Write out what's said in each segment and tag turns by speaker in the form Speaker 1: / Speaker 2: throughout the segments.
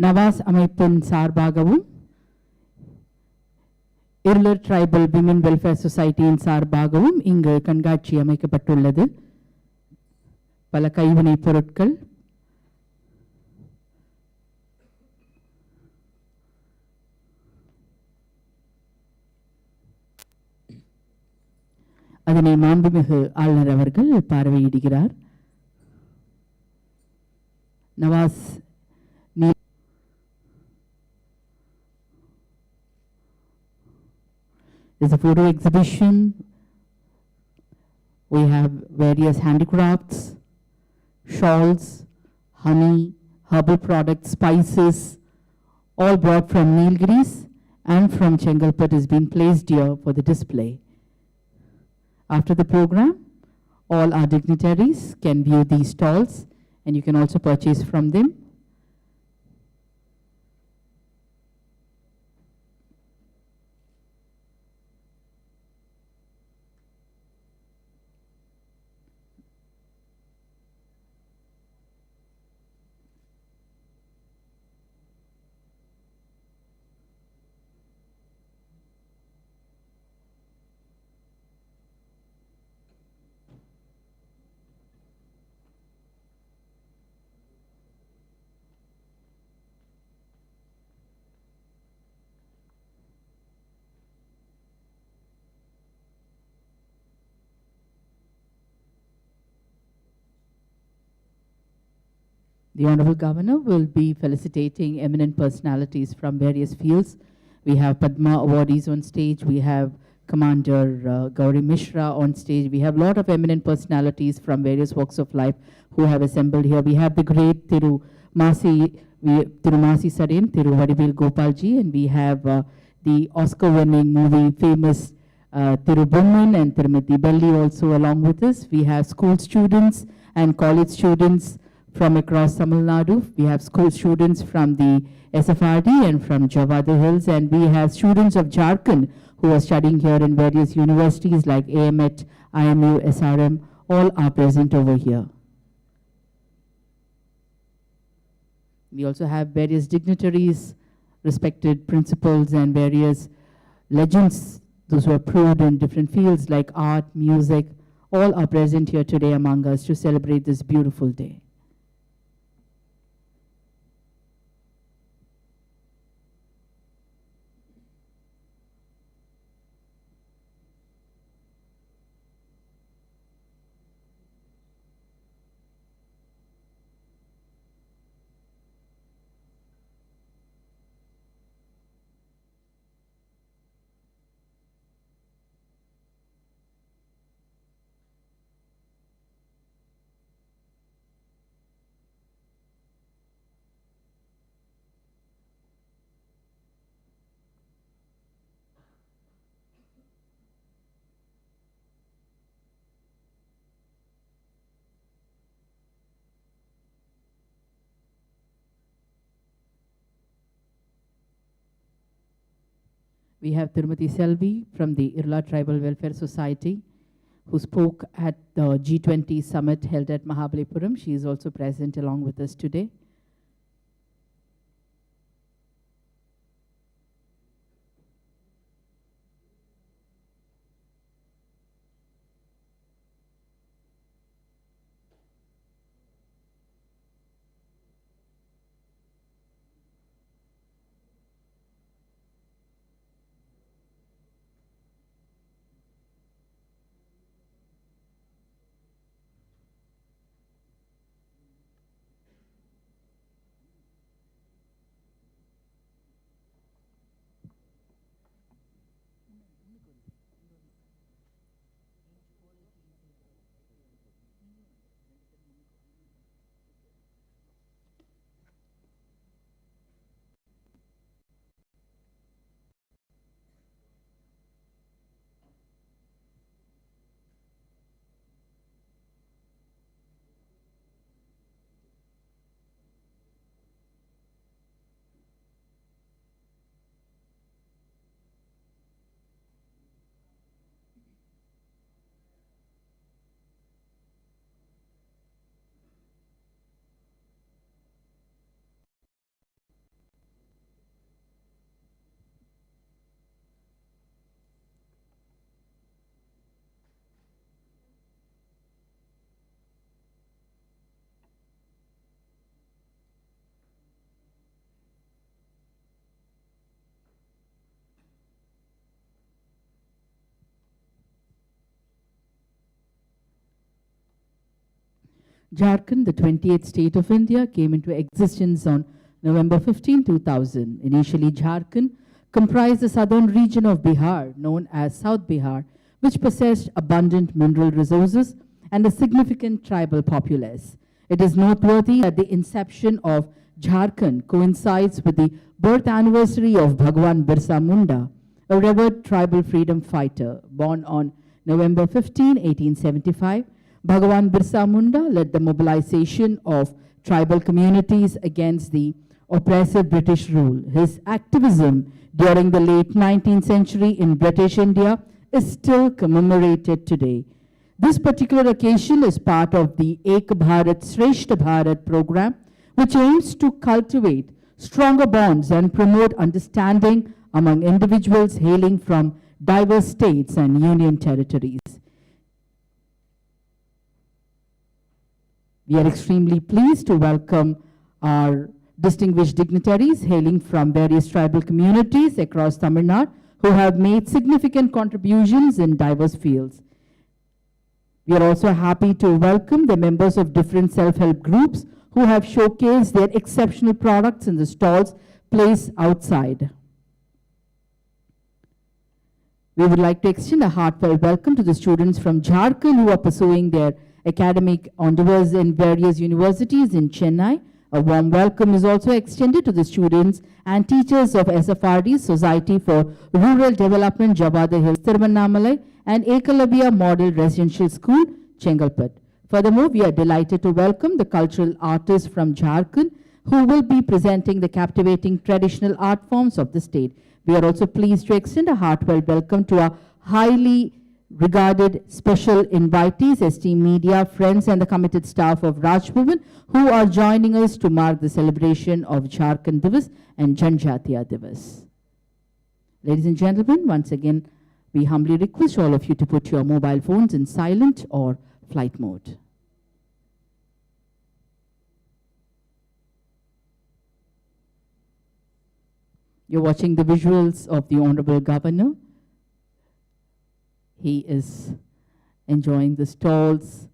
Speaker 1: நவாஸ் அமைப்பின் சார்பாகவும் Irular tribal women welfare சொசைட்டியின் சார்பாகவும் இங்கு கண்காட்சி அமைக்கப்பட்டுள்ளது. பல கைவினைப் பொருட்கள், அதனை மாண்புமிகு ஆளுநர் அவர்கள் பார்வையிடுகிறார். Nawaz There's a photo exhibition. We have various handicrafts, shawls, honey, herbal products, spices, all brought from Nilgiris and from Chengalpet has been placed here for the display. After the program, all our dignitaries can view these stalls and you can also purchase from them. The Honorable Governor will be felicitating eminent personalities from various fields. We have Padma awardees on stage. We have Commander Gauri Mishra on stage. We have a lot of eminent personalities from various walks of life who have assembled here. We have the great Thiru Masi Sarin, Thiru Vadivel Gopalji, and we have the Oscar-winning movie famous Thiru Bomman and Tirumati Belli also along with us. We have school students and college students from across Tamil Nadu. We have school students from the SFRD and from Javadar Hills, and we have students of Jharkhand who are studying here in various universities like AMET, IMU, SRM, all are present over here. We also have various dignitaries, respected principals and various legends, those who are proved in different fields like art, music, all are present here today among us to celebrate this beautiful day. We have Tirumati Selvi from the Irla Tribal Welfare Society, who spoke at the G20 summit held at Mahabalipuram. She is also present along with us today. Jharkhand, the 28th state of India, came into existence on November 15, 2000. Initially, Jharkhand comprised the southern region of Bihar, known as South Bihar, which possessed abundant mineral resources and a significant tribal populace. It is noteworthy that the inception of Jharkhand coincides with the birth anniversary of Bhagwan Birsa Munda, a revered tribal freedom fighter. Born on November 15, 1875, Bhagwan Birsa Munda led the mobilization of tribal communities against the oppressive British rule. His activism during the late 19th century in British India is still commemorated today. This particular occasion is part of the Ek Bharat Shreshth Bharat program, which aims to cultivate stronger bonds and promote understanding among individuals hailing from diverse states and union territories. We are extremely pleased to welcome our distinguished dignitaries hailing from various tribal communities across Tamil Nadu who have made significant contributions in diverse fields. We are also happy to welcome the members of different self-help groups who have showcased their exceptional products in the stalls placed outside. We would like to extend a heartfelt welcome to the students from Jharkhand who are pursuing their academic endeavors in various universities in Chennai. A warm welcome is also extended to the students and teachers of SFRD, Society for Rural Development, Javadar Hills, Tiruvannamalai, and Ekalabya Model Residential School, Chengalpet. Furthermore, we are delighted to welcome the cultural artists from Jharkhand who will be presenting the captivating traditional art forms of the state. We are also pleased to extend a heartfelt welcome to our highly regarded special invitees, esteemed media, friends, and the committed staff of Raj Bhavan who are joining us to mark the celebration of Jharkhand Divas and Janjatiya Divas. Ladies and gentlemen, once again, we humbly request all of you to put your mobile phones in silent or flight mode. You're watching the visuals of the Honorable Governor. He is enjoying the stalls.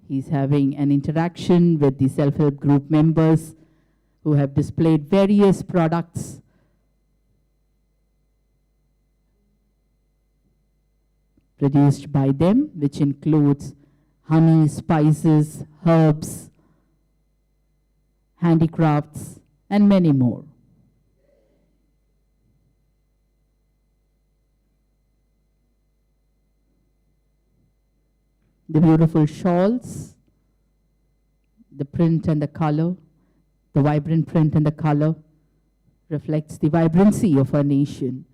Speaker 1: He's having an interaction with the self-help group members who have displayed various products. Produced by them, which includes honey, spices, herbs, handicrafts, and many more. The beautiful shawls, the print and the color, the vibrant print and the color reflects the vibrancy of our nation.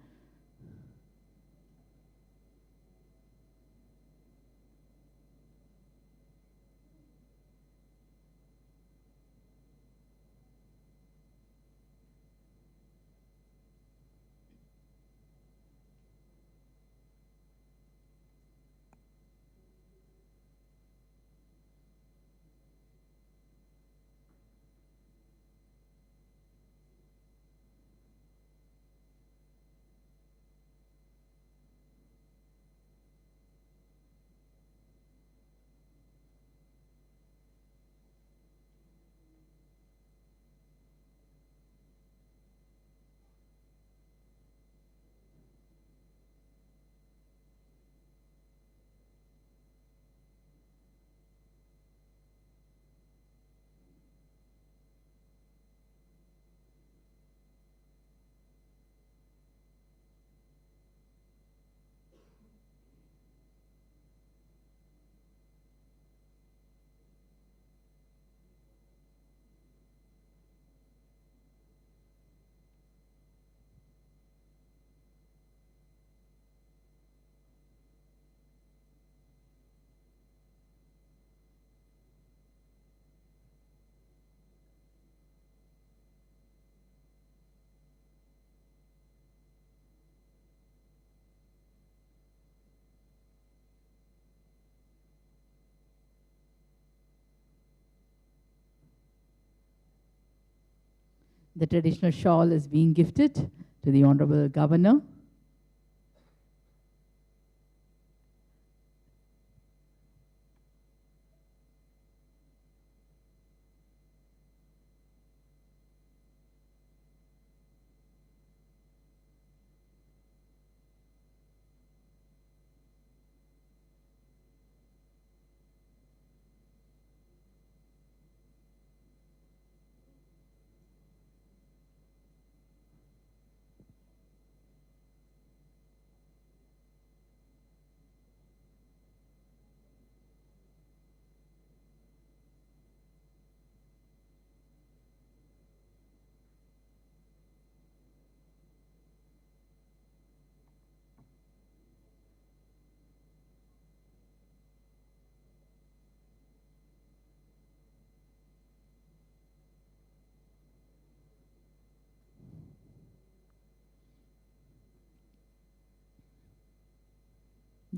Speaker 1: The traditional shawl is being gifted to the Honorable Governor.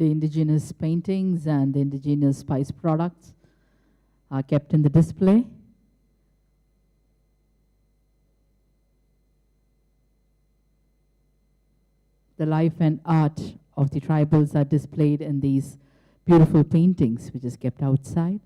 Speaker 1: The indigenous paintings and the indigenous spice products are kept in the display. The life and art of the tribals are displayed in these beautiful paintings, which is kept outside.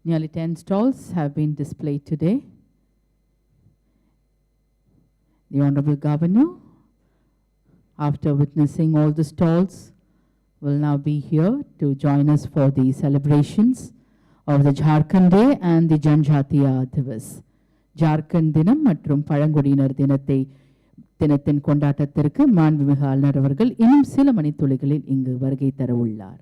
Speaker 1: Nearly 10 stalls have been displayed today. The Honorable Governor, after witnessing all the stalls, will now be here to join us for the celebrations of the Jharkhand Day and the JANJATIYA DIWAS. Jharkhand Dinam மற்றும் பழங்குடியினர் தினத்தின் கொண்டாட்டத்திற்கு மாண்புமிகு ஆளுநர் அவர்கள் இன்னும் சில மணித்துளிகளில் இங்கு வருகை தர உள்ளார்.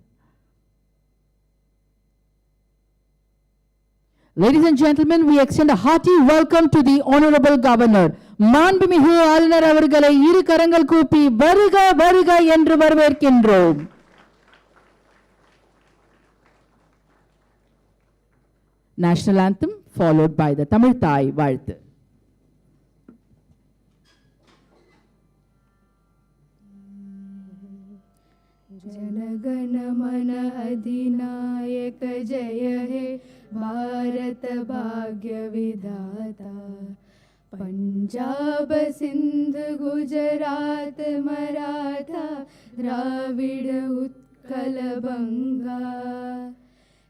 Speaker 1: Ladies and gentlemen, we extend a hearty welcome to the Honorable Governor. மாண்புமிகு ஆளுநர் அவர்களை இரு கரங்கள் கூப்பி வருக வருக என்று வரவேற்கின்றோம். National anthem followed by the Tamil Thai வாழ்த்து.
Speaker 2: जनगण मन अधिनायक जय हे भारत भाग्य विधाता पंजाब सिंध गुजरात मराठा द्राविड उत्कल बंगा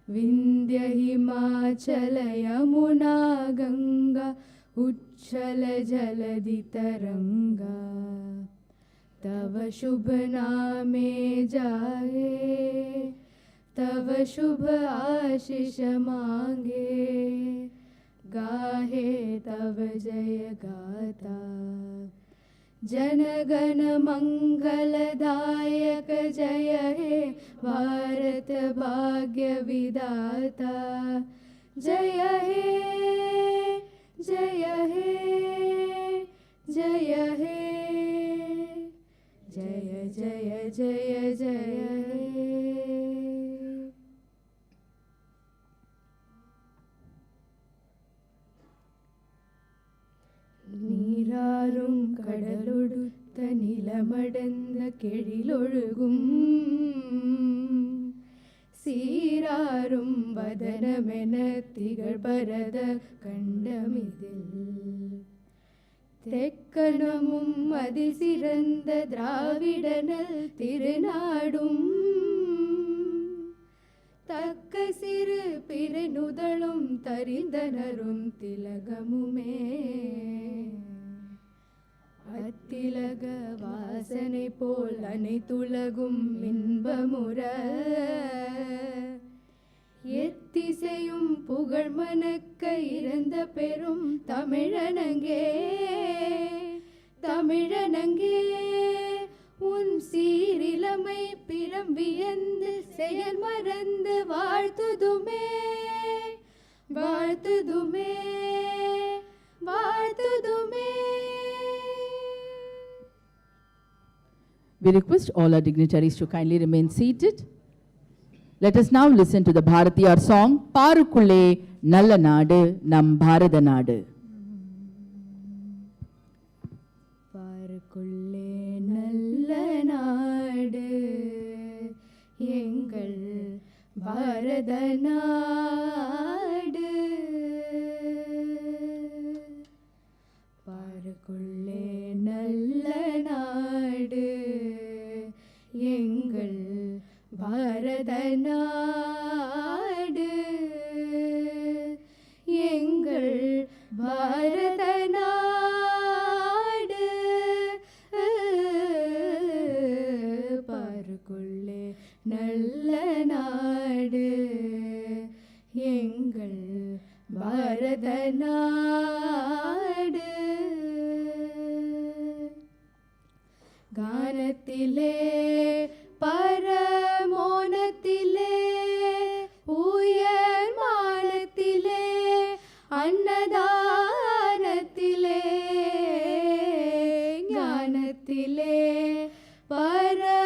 Speaker 2: विंध्य हिमाचल यमुना गंगा उच्छल जलधि तरंगा तव शुभ नामे जाए तव शुभ आशीष मांगे गाहे तव जय गाता जनगण मंगलदायक जय हे भारत भाग्य विधाता जय हे जय हे जय हे जय जय जय जय നീരാറും കടലൊടുത്ത നിലമടന്ന കെഴിലൊഴുകും സീരാറും വദനമെന തികൾ ഭരത കണ്ടമിതിൽ തെക്കണമും അതിൽ സിറந்த திராவிடனல் திருநாடும் தக்க சிறு பிறனுதலும் தரிந்தனரும் திலகமுமே அத்திலக வாசனை போல் அனைத்துலகும் இன்பமுற எத்திசையும் புகழ் மணக்க இறந்த பெரும் தமிழனங்கே தமிழனங்கே உன் சீரிலமை பிறம் வியந்து செயல் மறந்து வாழ்த்துதுமே வாழ்த்துதுமே வாழ்த்துதுமே.
Speaker 1: We request all our dignitaries to kindly remain seated. Let us now listen to the Bharathiar song, Parukulle Nalla Nadu Nam Bharata Nadu.
Speaker 2: Parukulle Nalla Nadu Engal Bharata Nadu பாரத நாடு கானத்திலே பரமோனத்திலே உயர் மானத்திலே அன்னதானத்திலே ஞானத்திலே பரமோனத்திலே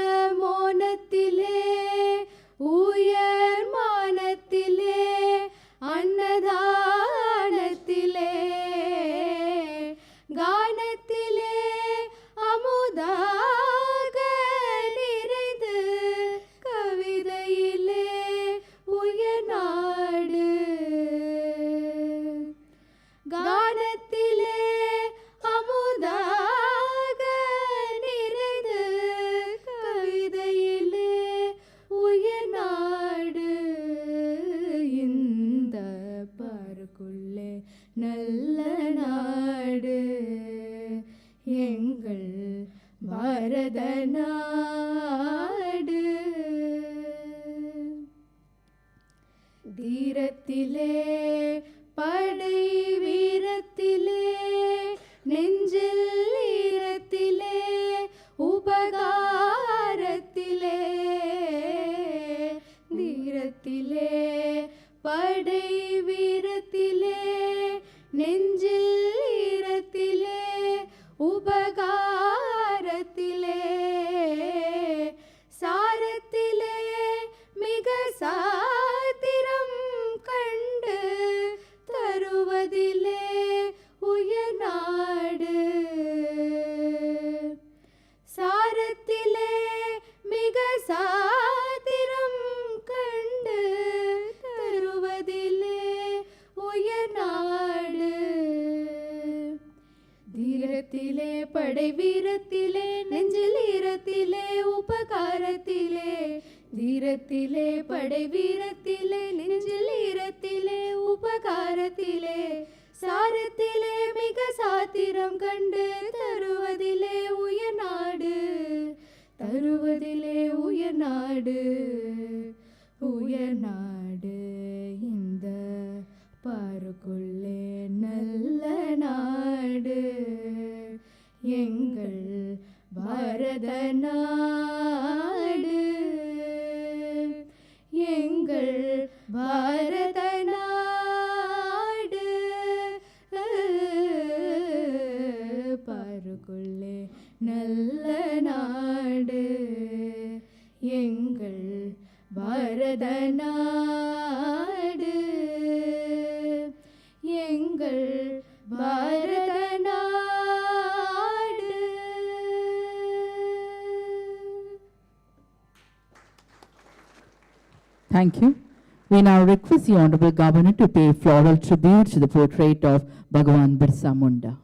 Speaker 2: உயர் மானத்திலே அன்னதானத்திலே கானத்திலே அமுதாக நிறைந்து கவிதையிலே உயர்நாடு கானத்திலே அமுதாக நிறைந்து கவிதையிலே உயர்நாடு இந்த பாருக்குள்ளே நல்ல நாடு எங்கள் பாரத நாடு தீரத்திலே படை வீரத்திலே நெஞ்சில் ஈரத்திலே உபகாரத்திலே தீரத்திலே படை வீரத்திலே நெஞ்சில் ஈரத்திலே உபகாரத்திலே சாரத்திலே மிக சாத்திரம் கண்டு தருவதிலே உயர்நாடு சாரத்திலே மிக சாத்திரம் கண்டு தருவதிலே உயர்நாடு தீரத்திலே படை வீரத்திலே நெஞ்சில் ஈரத்திலே உபகாரத்திலே தீரத்திலே படை வீரத்திலே நெஞ்சில் ஈரத்திலே உபகாரத்திலே சாரத்திலே மிக சாத்திரம் கண்டு தருவதிலே உயர்நாடு தருவதிலே உயர்நாடு உயர்நாடு இந்த பாருக்குள்ளே நல்ல நாடு எங்கள் பாரத நாடு எங்கள் பாரத நாடு பாருக்குள்ளே நல்ல நாடு எங்கள் பாரத நாடு எங்கள் பாரத நாடு.
Speaker 1: Thank you. We now request the Honorable Governor to pay floral tribute to the portrait of Bhavan Birsa Munda.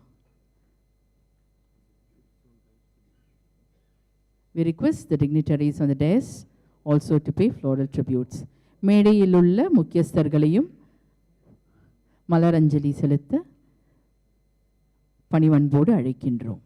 Speaker 1: We request the dignitaries on the dais also to pay floral tributes. மேடையிலுள்ள முக்கியஸ்தர்களையும் மலரஞ்சலி செலுத்த பணிவன்போடு அழைக்கின்றோம்.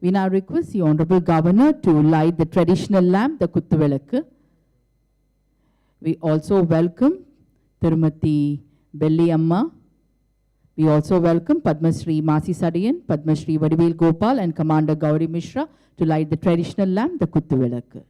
Speaker 1: We now request the Honorable Governor to light the traditional lamp, the Kuttuvelakku. We also welcome Tirumati Belli Amma. We also welcome Padma Shri Masi Sadiyan, Padma Shri Vadivel Gopal and Commander Gauri Mishra to light the traditional lamp, the Kuttuvelakku.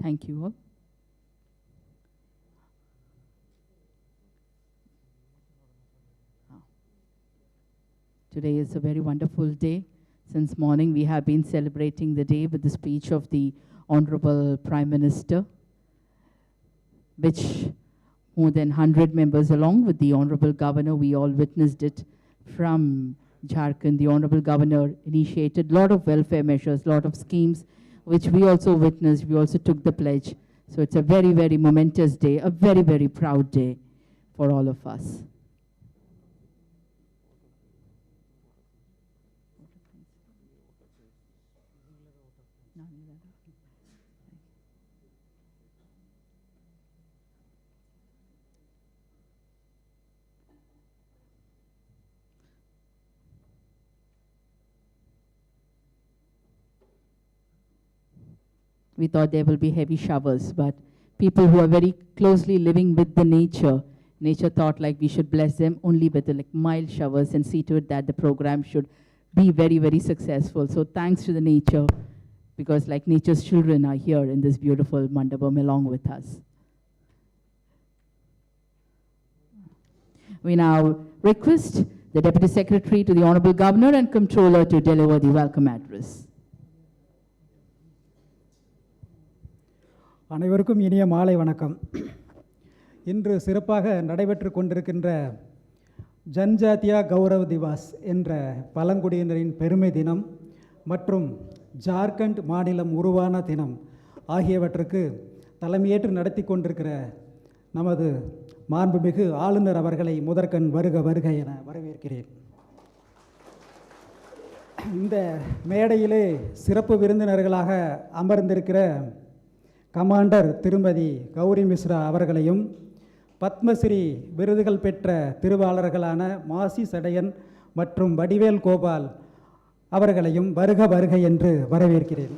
Speaker 1: Thank you all. Today is a very wonderful day. Since morning we have been celebrating the day with the speech of the Honorable Prime Minister, which more than 100 members along with the Honorable Governor, we all witnessed it from Jharkhand. The Honorable Governor initiated a lot of welfare measures, a lot of schemes, which we also witnessed. We also took the pledge. So it's a very, very momentous day, a very, very proud day for all of us. We thought there will be heavy showers, but people who are very closely living with the nature thought like we should bless them only with the mild showers and see to it that the program should be very, very successful. So thanks to the nature, because like nature's children are here in this beautiful Mandapam along with us. We now request the Deputy Secretary to the Honorable Governor and Comptroller to deliver the welcome address.
Speaker 3: அனைவருக்கும் இனிய மாலை வணக்கம். இன்று சிறப்பாக நடைபெற்று கொண்டிருக்கின்ற ஜன்ஜாத்தியா கௌரவ் திவாஸ் என்ற பழங்குடியினரின் பெருமை தினம் மற்றும் ஜார்க்கண்ட் மாநிலம் உருவான தினம் ஆகியவற்றுக்கு தலைமையேற்று நடத்தி கொண்டிருக்கிற நமது மாண்புமிகு ஆளுநர் அவர்களை முதற்கண் வருக வருக என வரவேற்கிறேன். இந்த மேடையிலே சிறப்பு விருந்தினர்களாக அமர்ந்திருக்கிற கமாண்டர் திருமதி கௌரி மிஸ்ரா அவர்களையும் பத்மஸ்ரீ விருதுகள் பெற்ற திருவாளர்களான மாசி சடையன் மற்றும் வடிவேல் கோபால் அவர்களையும் வருக வருக என்று வரவேற்கிறேன்.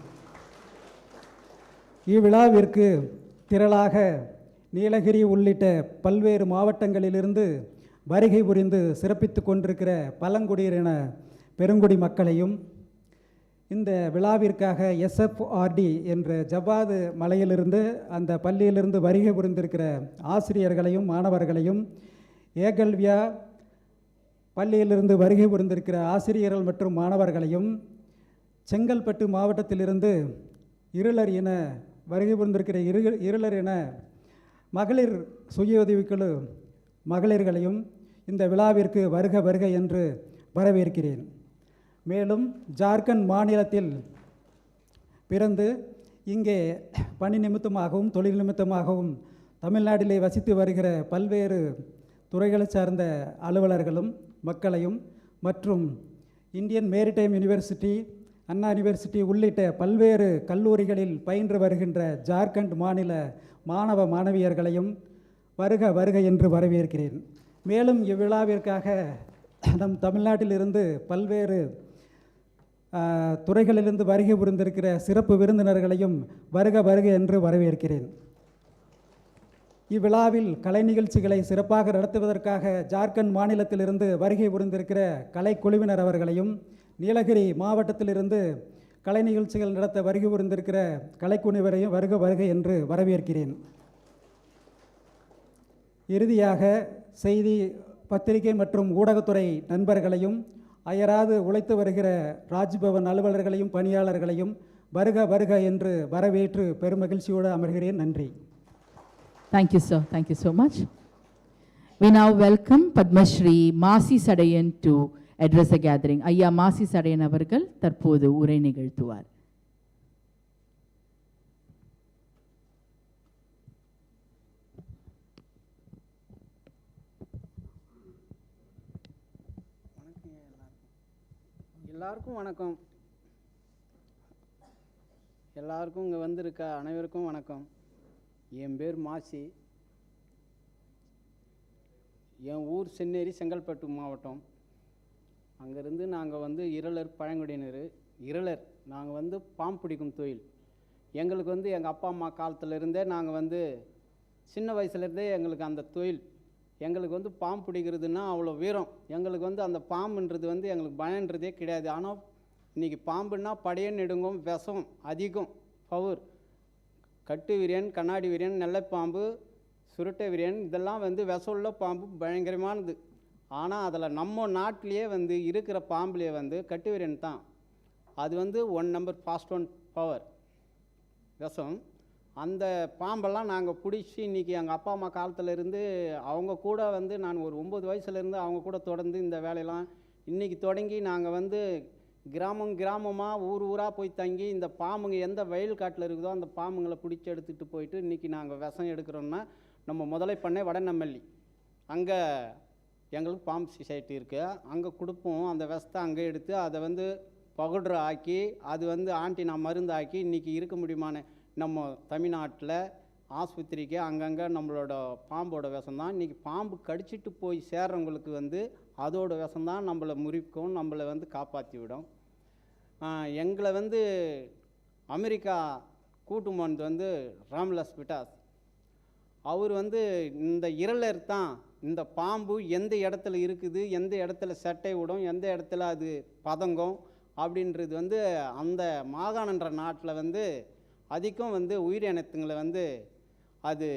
Speaker 3: இவ்விழாவிற்கு திரளாக நீலகிரி உள்ளிட்ட பல்வேறு மாவட்டங்களிலிருந்து வருகை புரிந்து சிறப்பித்து கொண்டிருக்கிற பழங்குடியின பெருங்குடி மக்களையும் இந்த விழாவிற்காக எஸ்எஃப்ஆர்டி என்ற ஜவ்வாது மலையிலிருந்து அந்த பள்ளியிலிருந்து வருகை புரிந்திருக்கிற ஆசிரியர்களையும் மாணவர்களையும் ஏகல்வியா பள்ளியிலிருந்து வருகை புரிந்திருக்கிற ஆசிரியர்கள் மற்றும் மாணவர்களையும் செங்கல்பட்டு மாவட்டத்திலிருந்து இருளர் என வருகை புரிந்திருக்கிற இருளர் என மகளிர் சுய உதவிக்குழு மகளிர்களையும் இந்த விழாவிற்கு வருக வருக என்று வரவேற்கிறேன். மேலும் ஜார்க்கண்ட் மாநிலத்தில் பிறந்து இங்கே பணி நிமித்தமாகவும் தொழில் நிமித்தமாகவும் தமிழ்நாட்டிலே வசித்து வருகிற பல்வேறு துறைகளை சார்ந்த அலுவலர்களும் மக்களையும் மற்றும் இந்தியன் மேரிடைம் யூனிவர்சிட்டி, அண்ணா யூனிவர்சிட்டி உள்ளிட்ட பல்வேறு கல்லூரிகளில் பயின்று வருகின்ற ஜார்க்கண்ட் மாநில மாணவ மாணவியர்களையும் வருக வருக என்று வரவேற்கிறேன். மேலும் இவ்விழாவிற்காக நம் தமிழ்நாட்டிலிருந்து பல்வேறு துறைகளிலிருந்து வருகை புரிந்திருக்கிற சிறப்பு விருந்தினர்களையும் வருக வருக என்று வரவேற்கிறேன். இவ்விழாவில் கலை நிகழ்ச்சிகளை சிறப்பாக நடத்துவதற்காக ஜார்க்கண்ட் மாநிலத்திலிருந்து வருகை புரிந்திருக்கிற கலைக்குழுவினர் அவர்களையும் நீலகிரி மாவட்டத்திலிருந்து கலை நிகழ்ச்சிகள் நடத்த வருகை புரிந்திருக்கிற கலைக்குழுவினரையும் வருக வருக என்று வரவேற்கிறேன். இறுதியாக செய்தி பத்திரிகை மற்றும் ஊடகத்துறை நண்பர்களையும் அயராது உழைத்து வருகிற ராஜ்பவன் அலுவலர்களையும் பணியாளர்களையும் வருக வருக என்று வரவேற்று பெருமகிழ்ச்சியோடு அமர்கிறேன். நன்றி.
Speaker 1: Thank you, sir. Thank you so much. We now welcome Padma Shri Masi Sadayan to address the gathering. ஐயா மாசி சடையன் அவர்கள் தற்போது உரை நிகழ்த்துவார்.
Speaker 4: எல்லாருக்கும் வணக்கம். எல்லாருக்கும் இங்கே வந்திருக்க அனைவருக்கும் வணக்கம். என் பேர் மாசி. என் ஊர் சென்னேரி, செங்கல்பட்டு மாவட்டம். அங்கேருந்து நாங்கள் இருளர் பழங்குடியினர். இருளர் நாங்கள் பாம்பு பிடிக்கும் தொழில். எங்களுக்கு எங்கள் அப்பா அம்மா காலத்திலேருந்தே நாங்கள் சின்ன வயசுலேருந்தே எங்களுக்கு அந்த தொழில். எங்களுக்கு பாம்பு பிடிக்கிறதுனா அவ்வளோ வீரம். எங்களுக்கு அந்த பாம்புன்றது எங்களுக்கு பயன்றதே கிடையாது. ஆனால் இன்றைக்கி பாம்புன்னா படையே நெடுங்கும், விஷம் அதிகம், பவர். கட்டு விரியன், கண்ணாடி விரியன், நெல்லைப்பாம்பு, சுருட்டை விரியன் இதெல்லாம் வந்து விஷமுள்ள பாம்பு பயங்கரமானது. ஆனால் அதில் நம்ம நாட்டிலேயே வந்து இருக்கிற பாம்புலேயே வந்து கட்டு விரியன் தான். அது வந்து 1 நம்பர் ஃபாஸ்ட் 1 பவர் விஷம். அந்த பாம்பெல்லாம் நாங்கள் பிடிச்சி இன்றைக்கி எங்கள் அப்பா அம்மா காலத்தில் இருந்து அவங்க கூட வந்து நான் ஒரு 9 வயசுலேருந்து அவங்க கூட தொடர்ந்து இந்த வேலையெல்லாம் இன்றைக்கி தொடங்கி நாங்கள் வந்து கிராமமாக ஊராக போய் தங்கி இந்த பாம்புங்க எந்த வயல் காட்டில் இருக்குதோ அந்த பாம்புங்களை பிடிச்சி எடுத்துகிட்டு போயிட்டு இன்றைக்கி நாங்கள் விஷம் எடுக்கிறோன்னா நம்ம முதலை பண்ணை வடநெம்மல்லி அங்கே எங்களுக்கு பாம்பு சொசைட்டி இருக்குது. அங்கே கொடுப்போம். அந்த விஷத்தை அங்கே எடுத்து அதை வந்து பவுடர் ஆக்கி அது வந்து ஆன்டினா மருந்து ஆக்கி இன்றைக்கி இருக்க முடியுமான நம்ம தமிழ்நாட்டில் ஆஸ்பத்திரிக்கு அங்கங்கே நம்மளோட பாம்போட விஷம் தான். இன்றைக்கி பாம்பு கடிச்சிட்டு போய் சேர்றவங்களுக்கு வந்து அதோட விஷம் தான் நம்மளை முறிக்கும், நம்மளை வந்து காப்பாற்றி விடும். எங்களை வந்து அமெரிக்கா கூட்டு மருந்து வந்து HON'BLE அவர் வந்து இந்த இருளர் தான் இந்த பாம்பு எந்த இடத்துல இருக்குது, எந்த இடத்துல சட்டை விடும், எந்த இடத்துல அது பதங்கும் அப்படின்றது வந்து அந்த மாகாணன்ற நாட்டில் வந்து அதிகம் வந்து உயிரினத்துங்களை வந்து அது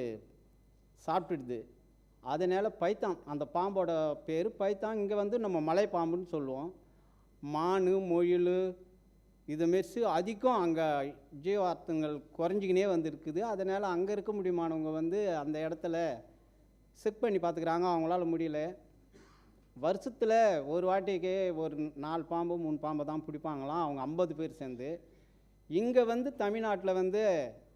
Speaker 4: சாப்பிட்டுடுது. அதனால் பைத்தான், அந்த பாம்போட பேர் பைத்தான். இங்கே வந்து நம்ம மலை பாம்புன்னு சொல்லுவோம். மான், முயல் இதுமாரி அதிகம் அங்கே ஜீவார்த்தங்கள் குறைஞ்சிக்கினே வந்துருக்குது. அதனால் அங்கே இருக்க முடியுமானவங்க வந்து அந்த இடத்துல செக் பண்ணி பார்த்துக்கிறாங்க. அவங்களால முடியல. வருஷத்தில் ஒரு வாட்டிக்கு ஒரு 4 பாம்பு 3 பாம்பை தான் பிடிப்பாங்களாம் அவங்க 50 பேர் சேர்ந்து. இங்கே வந்து தமிழ்நாட்டில் வந்து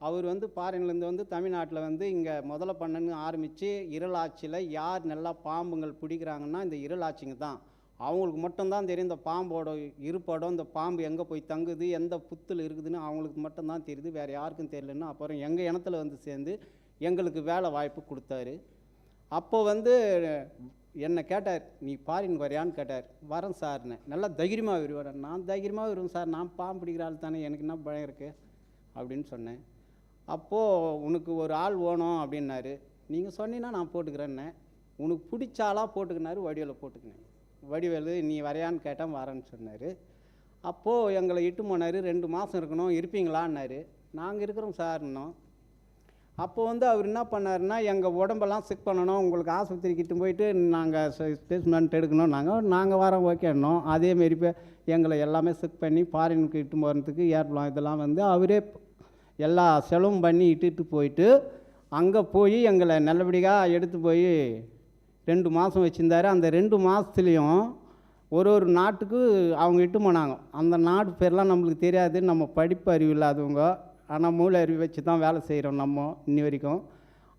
Speaker 4: அவர் வந்து ஃபாரின்லேருந்து வந்து தமிழ்நாட்டில் வந்து இங்கே முதல்ல பண்ணன்னு ஆரம்பித்து இருளாட்சியில் யார் நல்லா பாம்புங்கள் பிடிக்கிறாங்கன்னா இந்த இருளாட்சிங்க தான். அவங்களுக்கு மட்டும்தான் தெரியும் இந்த பாம்போட இருப்படம், இந்த பாம்பு எங்கே போய் தங்குது, எந்த புத்தில் இருக்குதுன்னு அவங்களுக்கு மட்டும்தான் தெரியுது, வேறு யாருக்கும் தெரியலன்னு அப்புறம் எங்கள் இனத்தில் வந்து சேர்ந்து எங்களுக்கு வேலை வாய்ப்பு கொடுத்தாரு. அப்போ வந்து என்னை கேட்டார், நீ ஃபாரின் வரையான்னு கேட்டார். வரேன் சார்னு. நல்லா தைரியமாக வருவேன். நான் தைரியமாக வருவேன் சார், நான் பாம்பு பிடிக்கிற ஆள் தானே, எனக்கு என்ன பயம் இருக்குது அப்படின்னு சொன்னேன். அப்போது உனக்கு ஒரு ஆள் வேணும் அப்படின்னாரு. நீங்கள் சொன்னீங்கன்னா நான் போட்டுக்கிறேன்னே. உனக்கு பிடிச்சாலாக போட்டுக்கினாரு. வடிவேலை போட்டுக்கினேன். வடிவேலு நீ வரையான்னு கேட்டால் வரேன்னு சொன்னார். அப்போது எங்களை இட்டு போனார். 2 மாதம் இருக்கணும், இருப்பீங்களான்னாரு. நாங்கள் இருக்கிறோம் சார்னோம். அப்போ வந்து அவர் என்ன பண்ணாருன்னா, எங்கள் உடம்பெல்லாம் செக் பண்ணணும், உங்களுக்கு ஆஸ்பத்திரிக்கு இட்டு போயிட்டு நாங்கள் ஸ்டேட்மெண்ட் எடுக்கணும். நாங்கள் வரோம் ஓகேன்னோம். அதேமாரி இப்போ எங்களை எல்லாமே செக் பண்ணி ஃபாரினுக்கு இட்டு போகிறதுக்கு ஏர்ப்ளான் இதெல்லாம் வந்து அவரே எல்லா செலவும் பண்ணி இட்டுட்டு போயிட்டு அங்கே போய் எங்களை நல்லபடியாக எடுத்து போய் 2 மாதம் வச்சுருந்தாரு. அந்த 2 மாதத்துலேயும் ஒரு நாட்டுக்கு அவங்க இட்டு போனாங்க. அந்த நாட்டு பேர்லாம் நம்மளுக்கு தெரியாது, நம்ம படிப்பு அறிவு இல்லாதவங்க. ஆனால் மூளை அறிவு வச்சு தான் வேலை செய்கிறோம் நம்ம இன்னி வரைக்கும்.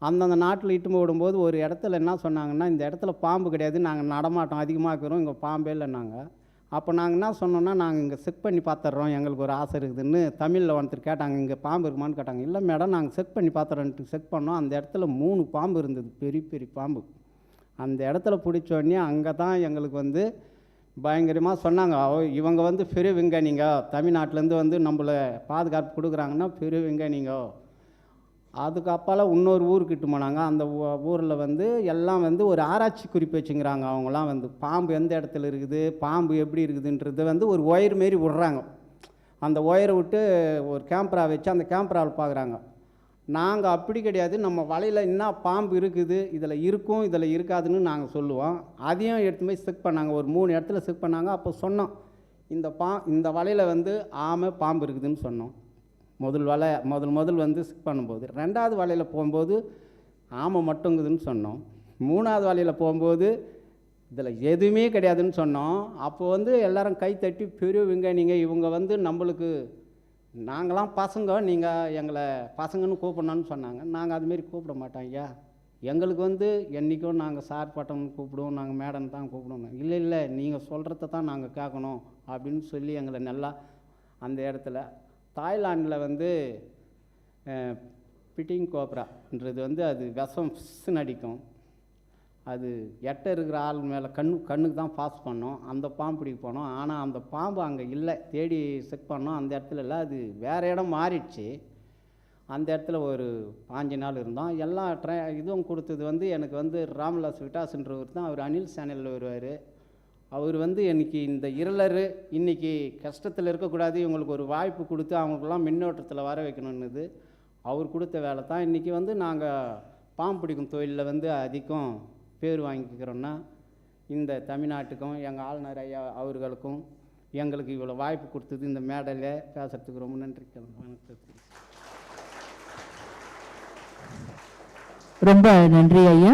Speaker 4: அந்தந்த நாட்டில் இட்டு விடும்போது ஒரு இடத்துல என்ன சொன்னாங்கன்னா, இந்த இடத்துல பாம்பு கிடையாது, நாங்கள் நடமாட்டம் அதிகமாக இருக்கிறோம், இங்கே பாம்பே இல்லைன்னாங்க. அப்போ நாங்கள் என்ன சொன்னோன்னா, நாங்கள் இங்கே செக் பண்ணி பார்த்துட்றோம், எங்களுக்கு ஒரு ஆசை இருக்குதுன்னு தமிழில் ஒருத்தர் கேட்டாங்க. இங்கே பாம்பு இருக்குமான்னு கேட்டாங்க. இல்லை மேடம், நாங்கள் செக் பண்ணி பார்த்துறோன்ட்டு செக் பண்ணோம். அந்த இடத்துல 3 பாம்பு இருந்தது, பெரிய பெரிய பாம்பு. அந்த இடத்துல பிடிச்சோடனே அங்கே தான் எங்களுக்கு வந்து பயங்கரமாக சொன்னாங்க, இவங்க வந்து பெரிய விஞ்ஞானிங்க, தமிழ்நாட்டிலேருந்து வந்து நம்மளை பாதுகாப்பு கொடுக்குறாங்கன்னா பெரிய விஞ்ஞானிங்க. அதுக்கு அப்பால் இன்னொரு ஊருக்கிட்டு போனாங்க. அந்த ஊரில் வந்து எல்லாம் வந்து ஒரு ஆராய்ச்சி குறிப்பு வச்சுங்கிறாங்க. அவங்களாம் வந்து பாம்பு எந்த இடத்துல இருக்குது, பாம்பு எப்படி இருக்குதுன்றது வந்து ஒரு ஒயர் மாரி விட்றாங்க. அந்த ஒயரை விட்டு ஒரு கேமரா வச்சு அந்த கேமராவில் பார்க்குறாங்க. நாங்கள் அப்படி கிடையாது, நம்ம வலையில் என்ன பாம்பு இருக்குது, இதில் இருக்கும் இதில் இருக்காதுன்னு நாங்கள் சொல்லுவோம். அதையும் எடுத்து போய் செக் பண்ணாங்க. ஒரு 3 இடத்துல செக் பண்ணாங்க. அப்போ சொன்னோம், இந்த வலையில் வந்து ஆமை பாம்பு இருக்குதுன்னு சொன்னோம். முதல் வந்து செக் பண்ணும்போது 2வது வலையில் போகும்போது ஆமை மட்டுங்குதுன்னு சொன்னோம். 3வது வலையில் போகும்போது இதில் எதுவுமே கிடையாதுன்னு சொன்னோம். அப்போ வந்து எல்லோரும் கை தட்டி பெரிய விஞ்ஞானிங்க இவங்க வந்து நம்மளுக்கு, நாங்களாம் பசங்க, நீங்கள் எங்களை பசங்கன்னு கூப்பிடணுன்னு சொன்னாங்க. நாங்கள் அதுமாரி கூப்பிட மாட்டோம் ஐயா, எங்களுக்கு வந்து என்றைக்கும் நாங்கள் சார் பட்டம்னு கூப்பிடுவோம், நாங்கள் மேடம் தான் கூப்பிடுவோம். இல்லை நீங்கள் சொல்கிறத தான் நாங்கள் கேட்கணும் அப்படின்னு சொல்லி எங்களை நல்லா அந்த இடத்துல. தாய்லாண்டில் வந்து பிட்டிங் கோப்ரான்றது வந்து அது விஷம் ஃபிஷ்ஷுன்னு அடிக்கும். அது எட்ட இருக்கிற ஆள் மேலே கண்ணுக்கு தான் பாஸ் பண்ணோம். அந்த பாம்பு பிடிக்க போனோம். ஆனால் அந்த பாம்பு அங்கே இல்லை, தேடி செக் பண்ணோம். அந்த இடத்துல இல்லை, அது வேறு இடம் மாறிடுச்சு. அந்த இடத்துல ஒரு 5 நாள் இருந்தோம். எல்லாம் இதுவும் கொடுத்தது வந்து எனக்கு வந்து HON'BLE தான். அவர் அனில் சேனலில் வருவார். அவர் வந்து எனக்கு இந்த இருளர் இன்றைக்கி கஷ்டத்தில் இருக்கக்கூடாது, இவங்களுக்கு ஒரு வாய்ப்பு கொடுத்து அவங்களுக்கெல்லாம் மின்னோட்டத்தில் வர வைக்கணுன்னுது. அவர் கொடுத்த வேலை தான் இன்றைக்கி வந்து நாங்கள் பாம்பு பிடிக்கும் தொழிலில் வந்து அதிகம் பேர் வாங்கிக்கிறோன்னா இந்த தமிழ்நாட்டுக்கும் எங்கள் ஆளுநர் ஐயா அவர்களுக்கும் எங்களுக்கு இவ்வளோ வாய்ப்பு கொடுத்தது இந்த மேடையில் பேசுகிறதுக்கு ரொம்ப நன்றி.
Speaker 1: ரொம்ப நன்றி ஐயா.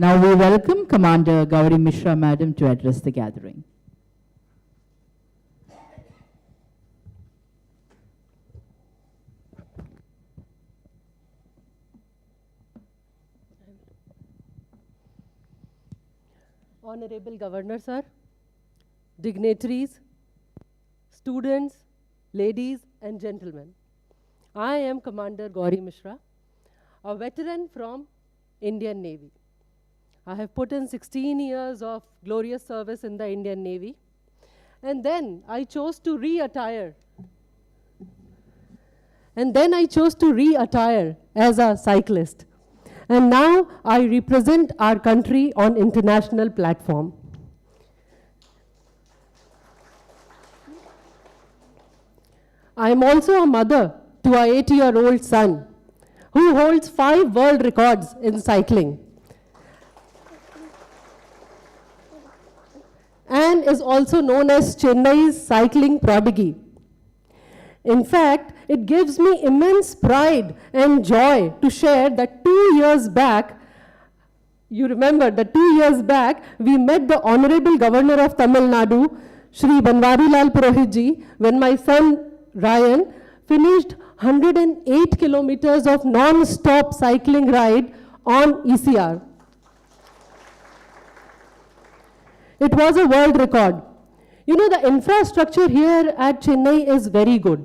Speaker 1: Now we welcome Commander Gauri Mishra Madam to address the gathering.
Speaker 5: Honorable Governor Sir, dignitaries, students, ladies and gentlemen, I am Commander Gauri Mishra, a veteran from Indian Navy. I have put in 16 years of glorious service in the Indian Navy, and then I chose to re-attire. As a cyclist. And now I represent our country on international platform. I am also a mother to a 8-year-old son who holds 5 world records in cycling and is also known as Chennai's cycling prodigy. In fact, it gives me immense pride and joy to share that 2 years back, you remember that 2 years back, we met the Honorable Governor of Tamil Nadu, Shri Banwarilal Purohit ji, when my son Ryan finished 108 kilometers of non-stop cycling ride on ECR. It was a world record. You know, the infrastructure here at Chennai is very good.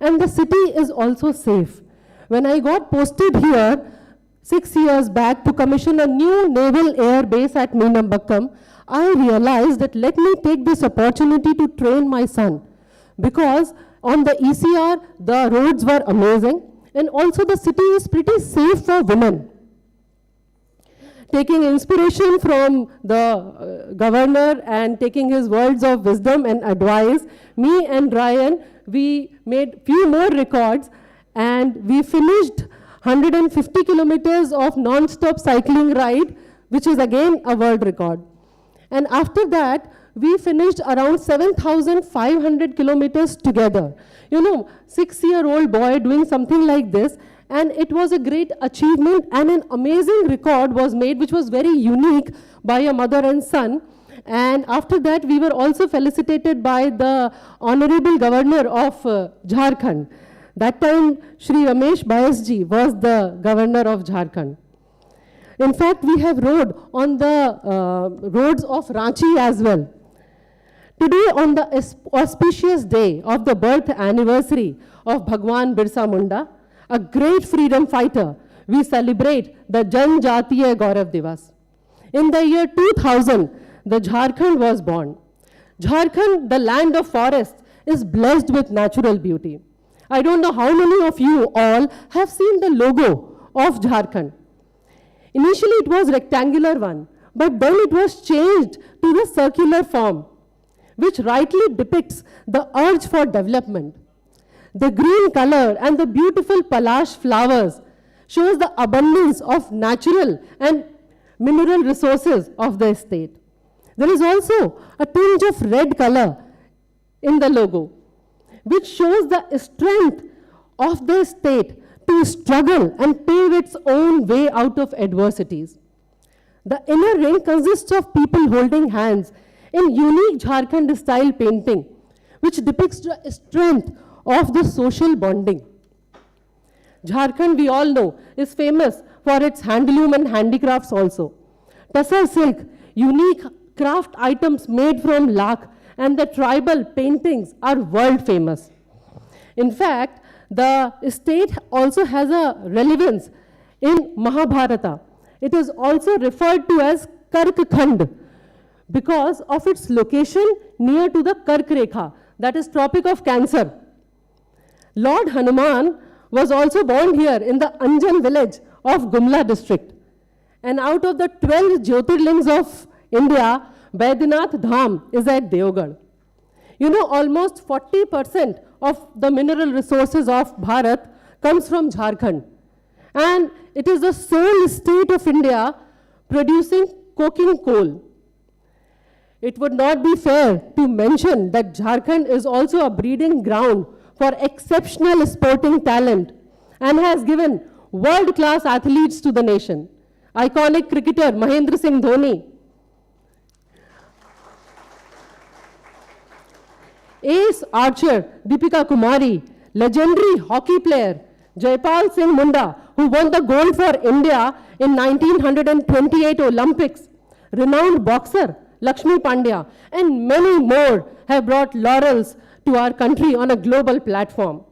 Speaker 5: And the city is also safe. When I got posted here 6 years back to commission a new naval air base at Mandapam, I realized that let me take this opportunity to train my son. Because on the ECR, the roads were amazing. And also the city is pretty safe for women. Taking inspiration from the governor and taking his words of wisdom and advice, me and Ryan, we made few more records and we finished 150 kilometers of non-stop cycling ride, which is again a world record. And after that, we finished around 7,500 kilometers together. You know, 6-year-old boy doing something like this, and it was a great achievement and an amazing record was made, which was very unique by a mother and son. And after that, we were also felicitated by the Honorable Governor of Jharkhand. That time, Shri Ramesh Bayasji was the Governor of Jharkhand. In fact, we have rode on the roads of Ranchi as well. Today, on the auspicious day of the birth anniversary of Bhagwan Birsa Munda, a great freedom fighter, we celebrate the JANJATIYA DIWAS. In the year 2000, the Jharkhand was born. Jharkhand, the land of forests, is blessed with natural beauty. I don't know how many of you all have seen the logo of Jharkhand. Initially, it was rectangular one, but then it was changed to the circular form, which rightly depicts the urge for development. The green color and the beautiful palash flowers shows the abundance of natural and mineral resources of the state. There is also a tinge of red color in the logo, which shows the strength of the state to struggle and pave its own way out of adversities. The inner ring consists of people holding hands in unique Jharkhand style painting, which depicts the strength of the social bonding. Jharkhand, we all know, is famous for its handloom and handicrafts also. Tussar silk, unique craft items made from lakh, and the tribal paintings are world famous. In fact, the state also has a relevance in Mahabharata. It is also referred to as Kark-Khand because of its location near to the Kark Rekha, that is Tropic of Cancer. Lord Hanuman was also born here in the Anjan village of Gumla district. And out of the 12 Jyotirlings of India, Baidyanath Dham is at Deogarh. You know, almost 40% of the mineral resources of Bharat comes from Jharkhand. And it is the sole state of India producing coking coal. It would not be fair to mention that Jharkhand is also a breeding ground for exceptional sporting talent and has given world-class athletes to the nation. Iconic cricketer Mahendra Singh Dhoni, ace archer Deepika Kumari, legendary hockey player Jaipal Singh Munda, who won the gold for India in 1928 Olympics, renowned boxer Lakshmi Pandya, and many more have brought laurels to our country on a global platform.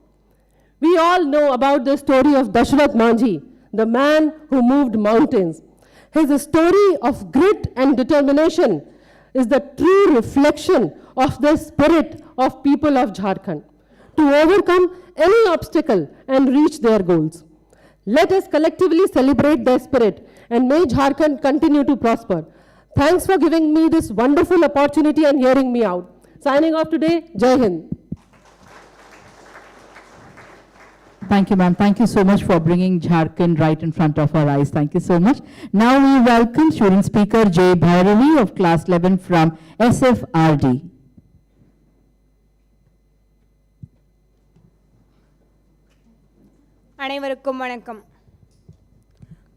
Speaker 5: We all know about the story of Dashrath Manjhi, the man who moved mountains. His story of grit and determination is the true reflection of the spirit of people of Jharkhand to overcome any obstacle and reach their goals. Let us collectively celebrate their spirit and may Jharkhand continue to prosper. Thanks for giving me this wonderful opportunity and hearing me out. Signing off today, Jai Hind.
Speaker 1: Thank you, ma'am. Thank you so much for bringing Jharkhand right in front of our eyes. Thank you so much. Now we welcome student speaker J. Bhairavi of class 11 from SFRD.
Speaker 6: அனைவருக்கும் வணக்கம்.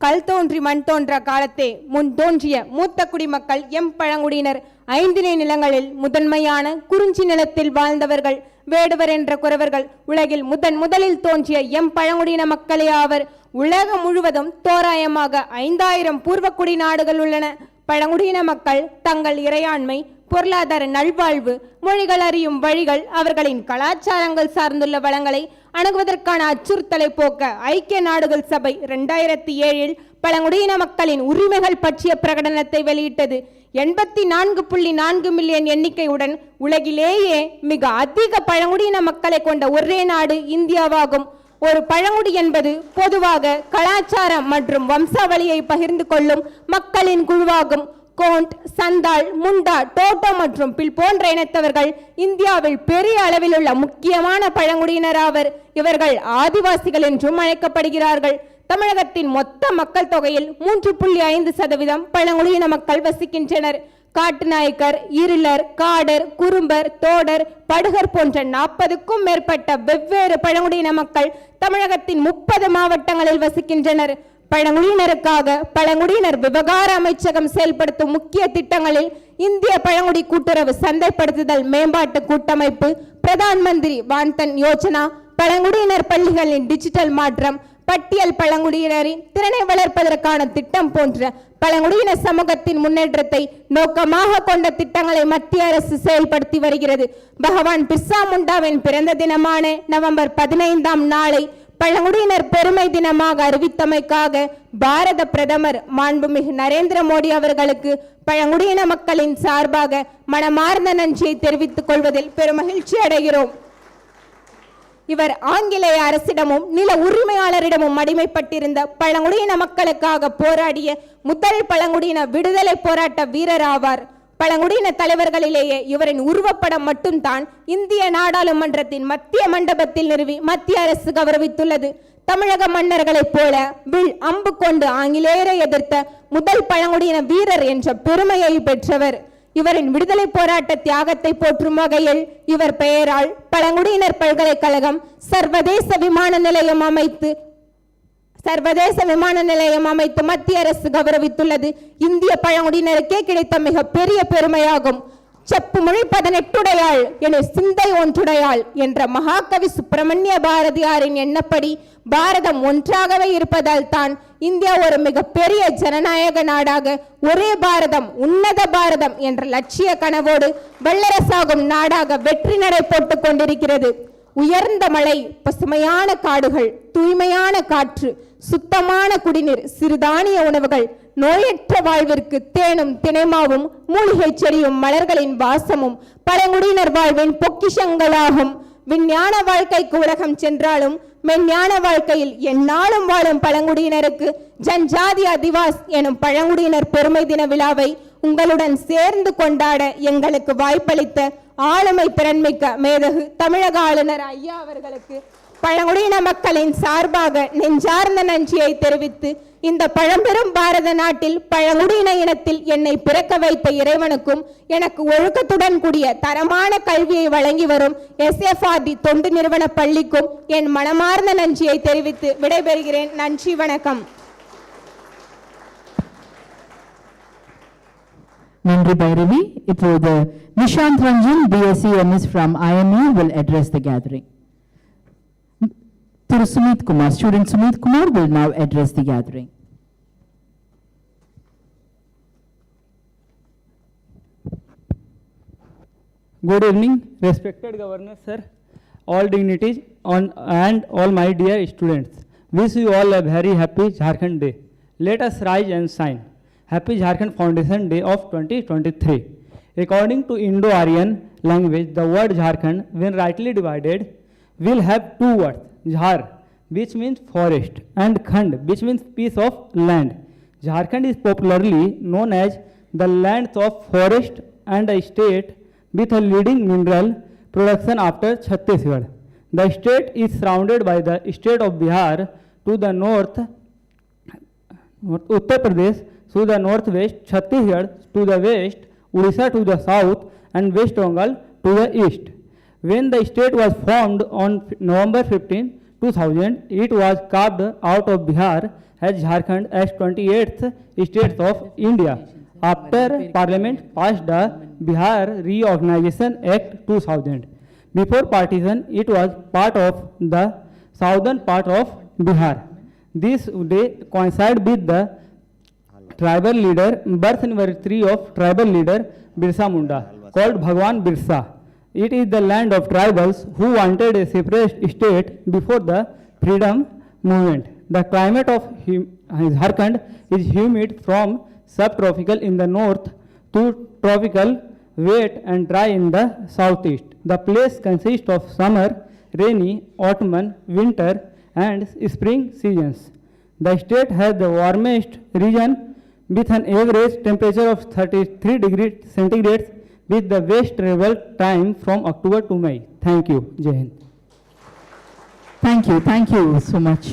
Speaker 6: கல் தோன்றி மண் தோன்ற காலத்தே முன் தோன்றிய மூத்த குடிமக்கள் எம் பழங்குடியினர் ஐந்திணை நிலங்களில் முதன்மையான குறிஞ்சி நிலத்தில் வாழ்ந்தவர்கள் வேடுவர் என்ற குறவர்கள் உலகில் முதலில் தோன்றிய எம் பழங்குடியின மக்களே ஆவர். உலகம் முழுவதும் தோராயமாக 5000 பூர்வக்குடி நாடுகள் உள்ளன. பழங்குடியின மக்கள் தங்கள் இறையாண்மை, பொருளாதார நல்வாழ்வு, மொழிகள் அறியும் வழிகள், அவர்களின் கலாச்சாரங்கள் சார்ந்துள்ள வளங்களை அணுகுவதற்கான அச்சுறுத்தலை போக்க ஐக்கிய நாடுகள் சபை 2007 பழங்குடியின மக்களின் உரிமைகள் பற்றிய பிரகடனத்தை வெளியிட்டது. 84.4 மில்லியன் எண்ணிக்கையுடன் உலகிலேயே மிக அதிக பழங்குடியின மக்களை கொண்ட ஒரே நாடு இந்தியாவாகும். ஒரு பழங்குடி என்பது பொதுவாக கலாச்சாரம் மற்றும் வம்சாவளியை பகிர்ந்து கொள்ளும் மக்களின் குழுவாகும். கோண்ட், சந்தால், முண்டா, டோட்டோ மற்றும் பில் போன்ற இனத்தவர்கள் இந்தியாவில் பெரிய அளவில் உள்ள முக்கியமான பழங்குடியினர் ஆவர். இவர்கள் ஆதிவாசிகள் என்றும் அழைக்கப்படுகிறார்கள். தமிழகத்தின் மொத்த மக்கள் தொகையில் 3.5% பழங்குடியின மக்கள் வசிக்கின்றனர். காட்டுநாயக்கர், இருளர், காடர், குறும்பர், தோடர், படுகர் போன்ற 40க்கும் மேற்பட்ட வெவ்வேறு பழங்குடியின மக்கள் தமிழகத்தின் 30 மாவட்டங்களில் வசிக்கின்றனர். பழங்குடியினருக்காக பழங்குடியினர் விவகார அமைச்சகம் செயல்படுத்தும் முக்கிய திட்டங்களில் இந்திய பழங்குடி கூட்டுறவு சந்தைப்படுத்துதல் மேம்பாட்டு கூட்டமைப்பு, பிரதான் மந்திரி வான்தன் யோஜனா, பழங்குடியினர் பள்ளிகளின் டிஜிட்டல் மாற்றம், பட்டியல் பழங்குடியினரின் திறனை வளர்ப்பதற்கான திட்டம் போன்ற பழங்குடியின சமூகத்தின் முன்னேற்றத்தை நோக்கமாக கொண்ட திட்டங்களை மத்திய அரசு செயல்படுத்தி வருகிறது. பகவான் பிர்சா முண்டாவின் பிறந்த தினமான நவம்பர் 15ஆம் நாளை பழங்குடியினர் பெருமை தினமாக அறிவித்தமைக்காக பாரத பிரதமர் மாண்புமிகு நரேந்திர மோடி அவர்களுக்கு பழங்குடியின மக்களின் சார்பாக மனமார்ந்த நன்றியை தெரிவித்துக் கொள்வதில் பெருமகிழ்ச்சி அடைகிறோம். இவர் ஆங்கிலேய அரசிடமும் நில உரிமையாளரிடமும் அடிமைப்பட்டிருந்த பழங்குடியின மக்களுக்காக போராடிய முதல் பழங்குடியின விடுதலை போராட்ட வீரர் ஆவார். பழங்குடியின தலைவர்களிலேயே இவரின் உருவப்படம் மட்டும்தான் இந்திய நாடாளுமன்றத்தின் மத்திய மண்டபத்தில் நிறுவி மத்திய அரசு கௌரவித்துள்ளது. தமிழக மன்னர்களைப் போல வில் அம்பு கொண்டு ஆங்கிலேயரை எதிர்த்த முதல் பழங்குடியின வீரர் என்ற பெருமையை பெற்றவர். இவரின் விடுதலை போராட்ட தியாகத்தை போற்றும் வகையில் இவர் பெயரால் பழங்குடியினர் பல்கலைக்கழகம் சர்வதேச விமான நிலையம் அமைத்து மத்திய அரசு கௌரவித்துள்ளது. இந்திய பழங்குடியினருக்கே கிடைத்த மிக பெரிய பெருமையாகும். செப்பு மொழி 18 என சிந்தை ஒன்றுடையாள் என்ற மகாகவி சுப்பிரமணிய பாரதியாரின் எண்ணப்படி பாரதம் ஒன்றாகவே இருப்பதால் தான் இந்தியா ஒரு மிக பெரிய ஜனநாயக நாடாக ஒரே பாரதம் உன்னத பாரதம் என்ற லட்சிய கனவோடு வல்லரசாகும் நாடாக வெற்றி நடை போட்டுக் கொண்டிருக்கிறது. உயர்ந்த மலை, பசுமையான காடுகள், தூய்மையான காற்று, சுத்தமான குடிநீர், சிறுதானிய உணவுகள், நோயற்ற வாழ்விற்கு தேனும் தினைமாவும் மூலிகை செடியும் மலர்களின் வாசமும் பழங்குடியினர் வாழ்வின் பொக்கிஷங்களாகும். விஞ்ஞான வாழ்க்கைக்கு உலகம் சென்றாலும் மெஞ்ஞான வாழ்க்கையில் எந்நாளும் வாழும் பழங்குடியினருக்கு ஜன்ஜாதியா திவாஸ் எனும் பழங்குடியினர் பெருமை தின விழாவை உங்களுடன் சேர்ந்து கொண்டாட எங்களுக்கு வாய்ப்பளித்த ஆளுமை திறன்மிக்க மேதகு தமிழக ஆளுநர் ஐயா அவர்களுக்கு பழங்குடியின மக்களின் சார்பாக நெஞ்சார்ந்த நன்றியை தெரிவித்து இந்த பழம்பெரும் பாரத நாட்டில் பழங்குடியின இனத்தில் என்னை பிறக்க வைத்த இறைவனுக்கும் எனக்கு ஒழுக்கத்துடன் கூடிய தரமான கல்வியை வழங்கி வரும் SFRD தொண்டு நிறுவன பள்ளிக்கும் என் மனமார்ந்த நன்றியை தெரிவித்து விடைபெறுகிறேன். நன்றி, வணக்கம்.
Speaker 1: Nandri Bhairavi. இப்போது Nishant Ranjan, BSc MS from IMU will address the gathering. Thiru Sumit Kumar, student Sumit Kumar will now address the gathering.
Speaker 7: Good evening, respected Governor Sir, all dignities and all my dear students. Wish you all a very happy Jharkhand Day. Let us rise and shine. Happy Jharkhand Foundation Day of 2023. According to Indo-Aryan language, the word Jharkhand, when rightly divided, will have two words. Jhar, which means forest, and Khand, which means piece of land. Jharkhand is popularly known as the lands of forest and a state with a leading mineral production after Chhattisgarh. The state is surrounded by the state of Bihar to the north, Uttar Pradesh to the northwest, Chhattisgarh to the west, Odisha to the south, and West Bengal to the east. When the state was formed on November 15, 2000, it was carved out of Bihar as Jharkhand as 28th state of India. After Parliament passed the Bihar Reorganization Act 2000. Before partition, it was part of the southern part of Bihar. This day coincided with the tribal leader, birth anniversary of tribal leader Birsa Munda, called Bhavan Birsa. It is the land of tribals who wanted a separate state before the freedom movement. The climate of Jharkhand is humid from subtropical in the north to tropical, wet and dry in the southeast. The place consists of summer, rainy, autumn, winter and spring seasons. The state has the warmest region with an average temperature of 33 degrees centigrade with the best travel time from October to May. Thank you. Jai Hind.
Speaker 1: Thank you so much.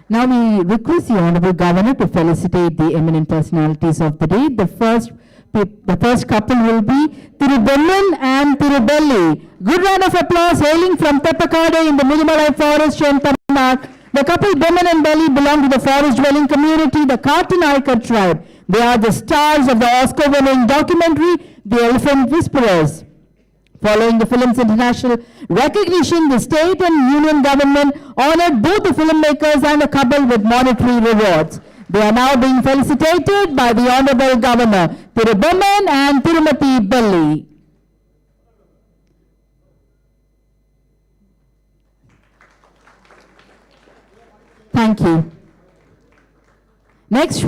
Speaker 1: Now we request the Honorable Governor to felicitate the eminent personalities of the day. The first couple will be Thiru Bhavan and Thiru Belli. Good round of applause hailing from Teppakade in the Mudumalai forest in Tamil Nadu. The couple Bhavan and Belli belong to the forest dwelling community, the Kartanaika tribe. They are the stars of the Oscar-winning documentary, The Elephant Whisperers. Following the film's international recognition, the state and union government honored both the filmmakers and the couple with monetary rewards. They are now being felicitated by the Honorable Governor, Thiru Bhavan and Tirumati Belli. Thank you. Next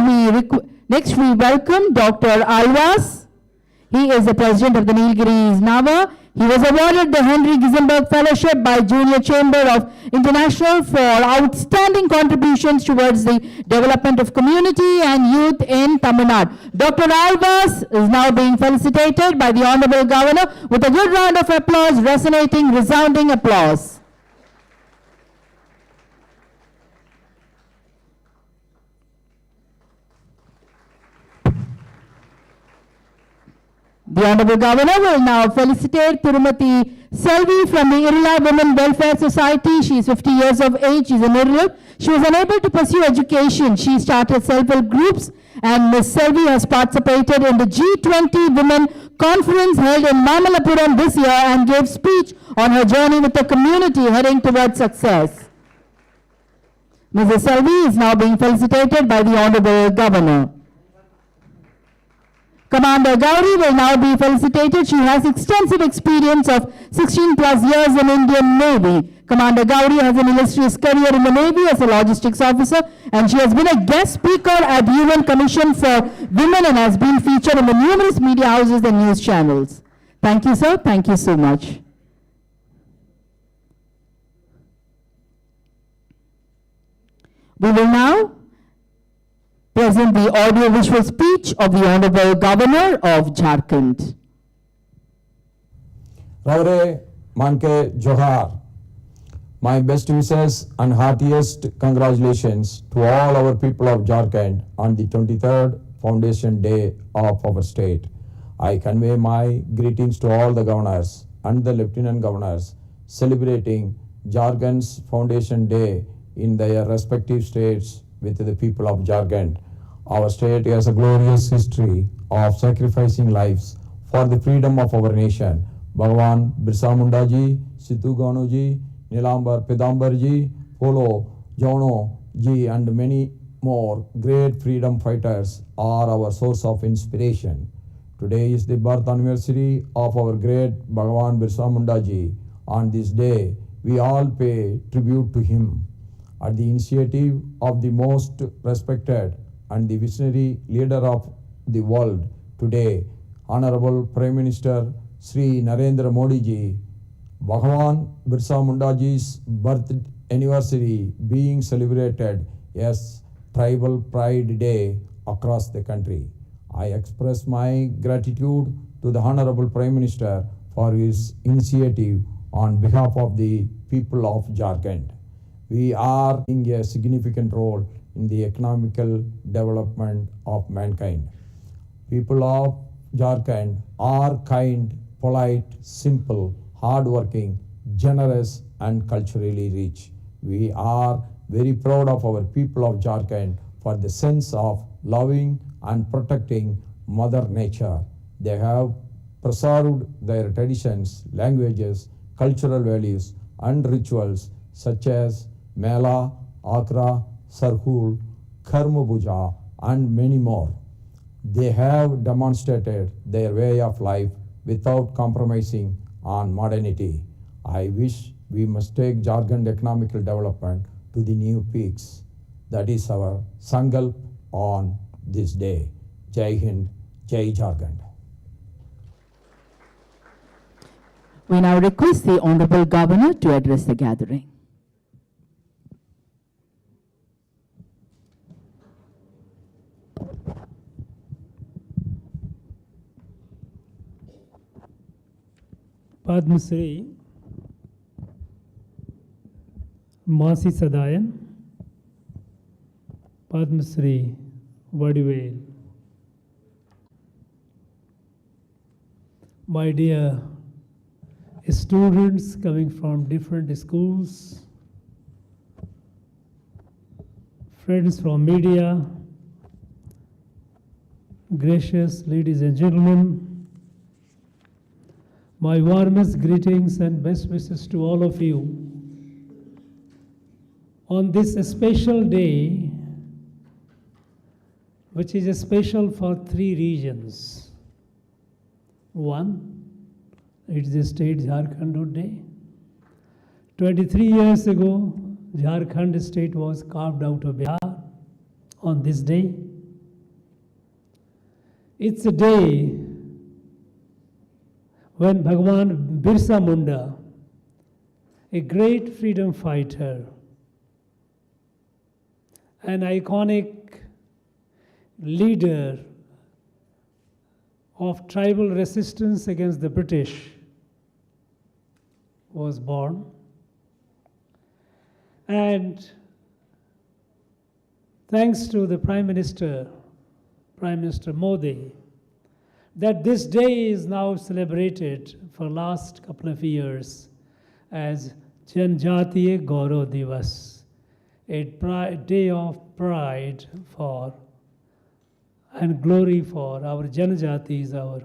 Speaker 1: we welcome Dr. Alvas. He is the president of the Nilgiris Nava. He was awarded the Henry Gisenberg Fellowship by Junior Chamber of International for outstanding contributions towards the development of community and youth in Tamil Nadu. Dr. Alvas is now being felicitated by the Honorable Governor with a good round of applause, resonating, resounding applause. The Honorable Governor will now felicitate Tirumati Selvi from the Irula Women Welfare Society. She is 50 years of age. She is an Irula. She was unable to pursue education. She started self-help groups, and Ms. Selvi has participated in the G20 Women Conference held in Mamalapuram this year and gave speech on her journey with the community heading towards success. Mrs. Selvi is now being felicitated by the Honorable Governor. Commander Gauri will now be felicitated. She has extensive experience of 16 plus years in Indian Navy. Commander Gauri has an illustrious career in the Navy as a logistics officer, and she has been a guest speaker at UN Commission for Women and has been featured in the numerous media houses and news channels. Thank you, sir. Thank you so much. We will now present the audio-visual speech of the Honorable Governor of Jharkhand.
Speaker 8: Ravre Manke Johar. My best wishes and heartiest congratulations to all our people of Jharkhand on the 23rd Foundation Day of our state. I convey my greetings to all the governors and the lieutenant governors celebrating Jharkhand's Foundation Day in their respective states with the people of Jharkhand. Our state has a glorious history of sacrificing lives for the freedom of our nation. Bhavan, Birsa Munda ji, Sidhu Ganu ji, Nilambar Pidambar ji, Polo Jono ji, and many more great freedom fighters are our source of inspiration. Today is the birth anniversary of our great Bhagavan Birsa Munda ji. On this day, we all pay tribute to him. At the initiative of the most respected and the visionary leader of the world today, Honorable Prime Minister Sri Narendra Modi ji, Bhagavan Birsa Munda ji's birth anniversary being celebrated as Tribal Pride Day across the country. I express my gratitude to the Honorable Prime Minister for his initiative on behalf of the people of Jharkhand. We are playing a significant role in the economical development of mankind. People of Jharkhand are kind, polite, simple, hardworking, generous, and culturally rich. We are very proud of our people of Jharkhand for the sense of loving and protecting Mother Nature. They have preserved their traditions, languages, cultural values, and rituals such as Mela, Akra, Sarhul, Karmabuja, and many more. They have demonstrated their way of life without compromising on modernity. I wish we must take Jharkhand economical development to the new peaks. That is our Sankalp on this day. Jai Hind, Jai Jharkhand.
Speaker 1: We now request the Honorable Governor to address the gathering.
Speaker 9: Padma Shri Masi Sadayan, Padma Shri Vadivel, my dear students coming from different schools, friends from media, gracious ladies and gentlemen, my warmest greetings and best wishes to all of you on this special day, which is special for three regions. One, it is the state Jharkhand Day. 23 years ago, Jharkhand state was carved out of Bihar on this day. It's a day when Bhagavan Birsa Munda, a great freedom fighter, an iconic leader of tribal resistance against the British, was born. And thanks to the Prime Minister Modi, that this day is now celebrated for last couple of years as Janjatiya DIWAS, a day of pride for and glory for our Janjatis, our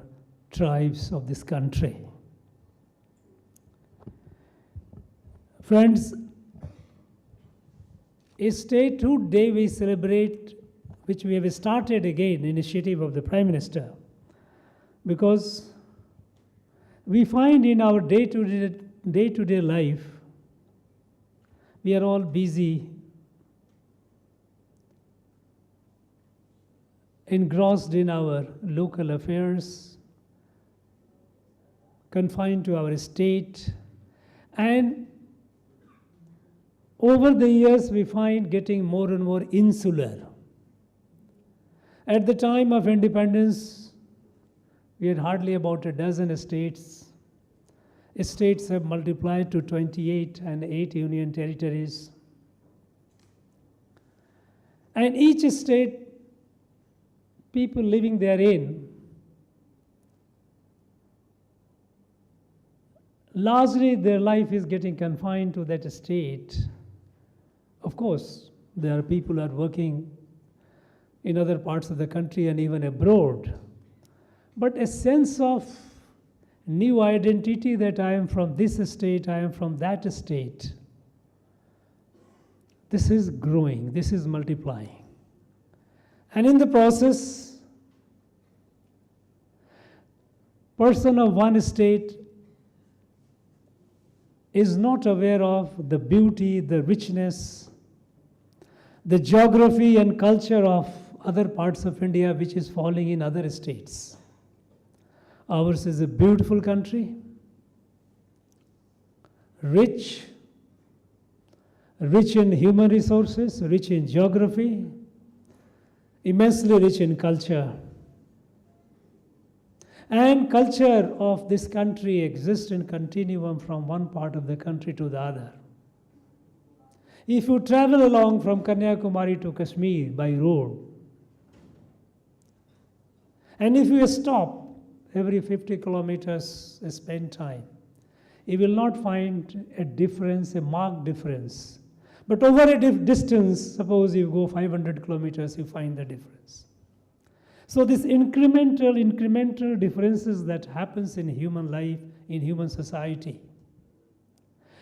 Speaker 9: tribes of this country. Friends, a statehood day we celebrate, which we have started again, initiative of the Prime Minister, because we find in our day-to-day life, we are all busy, engrossed in our local affairs, confined to our state, and over the years we find getting more and more insular. At the time of independence, we had hardly about a dozen states, states have multiplied to 28 and 8 union territories. And each state, people living therein, largely their life is getting confined to that state. Of course, there are people who are working in other parts of the country and even abroad. But a sense of new identity that I am from this state, I am from that state, this is growing, this is multiplying. And in the process, person of one state is not aware of the beauty, the richness, the geography and culture of other parts of India which is falling in other states. Ours is a beautiful country, rich in human resources, rich in geography, immensely rich in culture. And culture of this country exists in continuum from one part of the country to the other. If you travel along from Kanyakumari to Kashmir by road, and if you stop every 50 kilometers, spend time, you will not find a difference, a marked difference. But over a distance, suppose you go 500 kilometers, you find the difference. So this incremental differences that happens in human life, in human society,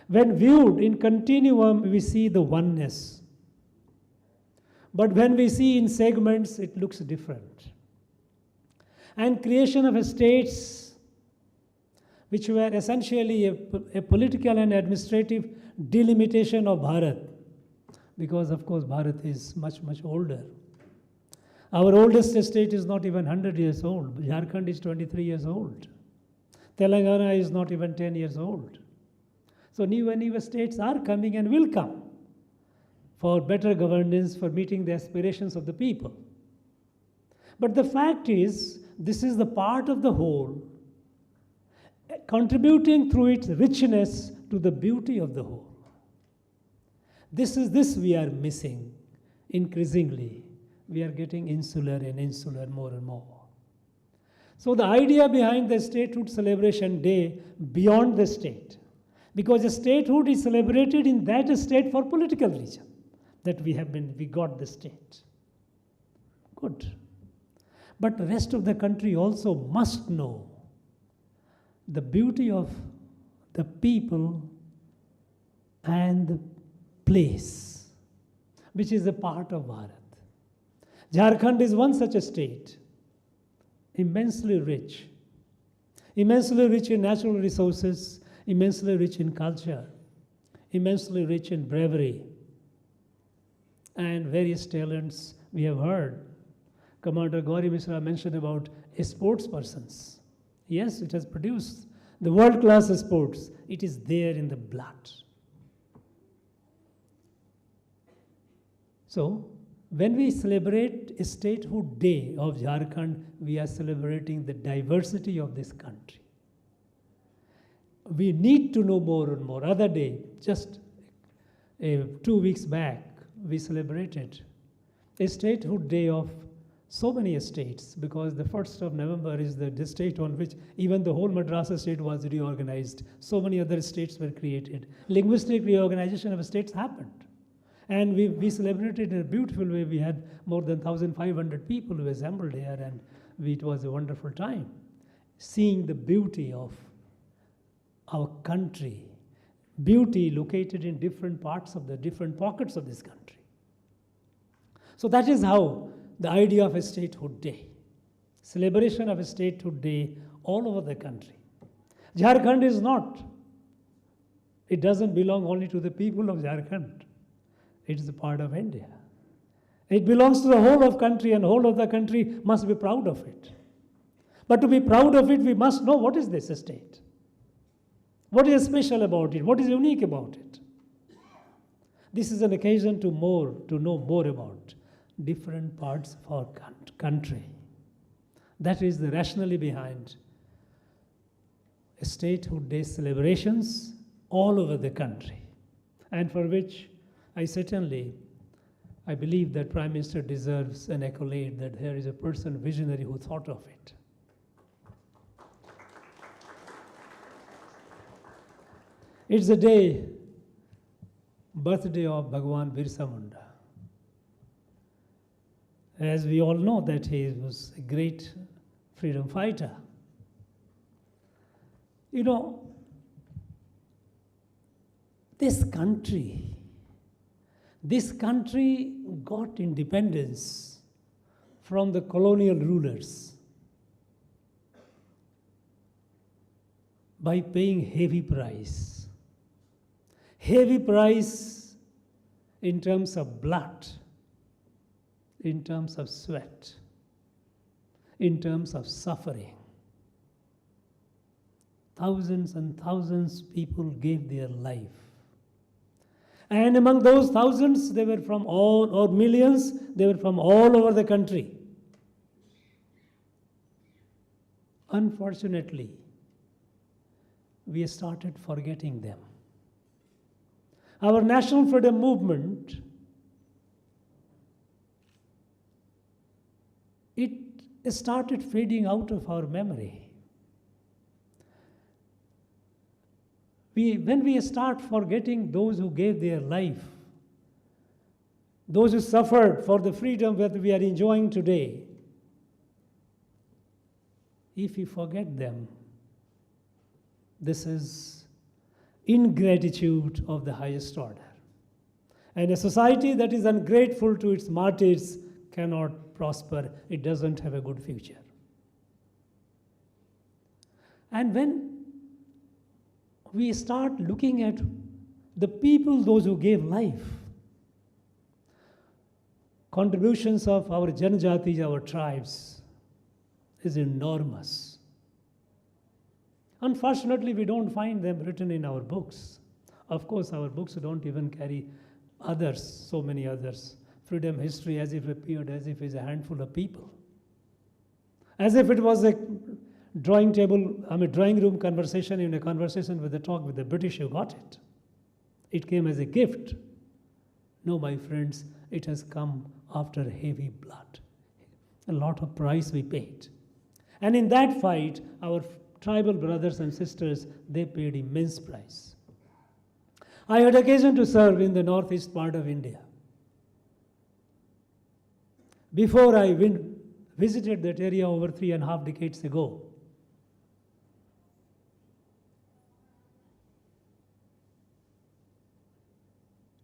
Speaker 9: when viewed in continuum, we see the oneness. But when we see in segments, it looks different. And creation of states, which were essentially a political and administrative delimitation of Bharat, because of course Bharat is much, much older. Our oldest state is not even 100 years old. Jharkhand is 23 years old. Telangana is not even 10 years old. So new states are coming and will come for better governance, for meeting the aspirations of the people. But the fact is, this is the part of the whole, contributing through its richness to the beauty of the whole. This we are missing increasingly. We are getting insular and insular more and more. So the idea behind the Statehood Celebration Day beyond the state, because the statehood is celebrated in that state for political reason, that we got the state. Good. But the rest of the country also must know the beauty of the people and the place, which is a part of Bharat. Jharkhand is one such a state, immensely rich in natural resources, immensely rich in culture, immensely rich in bravery, and various talents we have heard. Commander Gauri Mishra mentioned about sports persons. Yes, it has produced the world-class sports. It is there in the blood. So, when we celebrate a Statehood Day of Jharkhand, we are celebrating the diversity of this country. We need to know more and more. Other day, just 2 weeks back, we celebrated a Statehood Day of so many states, because the 1st of November is the state on which even the whole Madras state was reorganized. So many other states were created. Linguistic reorganization of states happened. And we celebrated in a beautiful way. We had more than 1,500 people who assembled here, and it was a wonderful time, seeing the beauty of our country, beauty located in different parts of the different pockets of this country. So that is how the idea of a Statehood Day, celebration of a Statehood Day all over the country. Jharkhand is not. It doesn't belong only to the people of Jharkhand. It is a part of India. It belongs to the whole of country, and whole of the country must be proud of it. But to be proud of it, we must know what is this state. What is special about it? What is unique about it? This is an occasion to know more about different parts of our country. That is the rationale behind Statehood Day celebrations all over the country, and for which I believe that Prime Minister deserves an accolade, that there is a person visionary who thought of it. It's the birthday of Bhagwan Birsa Munda. As we all know that he was a great freedom fighter. You know, this country got independence from the colonial rulers by paying heavy price in terms of blood, in terms of sweat, in terms of suffering. Thousands and thousands of people gave their life. And among those thousands, they were from or millions, they were from all over the country. Unfortunately, we started forgetting them. Our national freedom movement, it started fading out of our memory. When we start forgetting those who gave their life, those who suffered for the freedom that we are enjoying today, if we forget them, this is ingratitude of the highest order. And a society that is ungrateful to its martyrs cannot prosper. It doesn't have a good future. And when we start looking at the people, those who gave life, contributions of our Janjatiya, our tribes, is enormous. Unfortunately, we don't find them written in our books. Of course, our books don't even carry others, so many others. Freedom history as if appeared as if it's a handful of people. As if it was a drawing room conversation in a conversation with a talk with the British, you got it. It came as a gift. No, my friends, it has come after heavy blood. A lot of price we paid. And in that fight, our tribal brothers and sisters, they paid immense price. I had occasion to serve in the northeast part of India. Before I visited that area over 3.5 decades ago,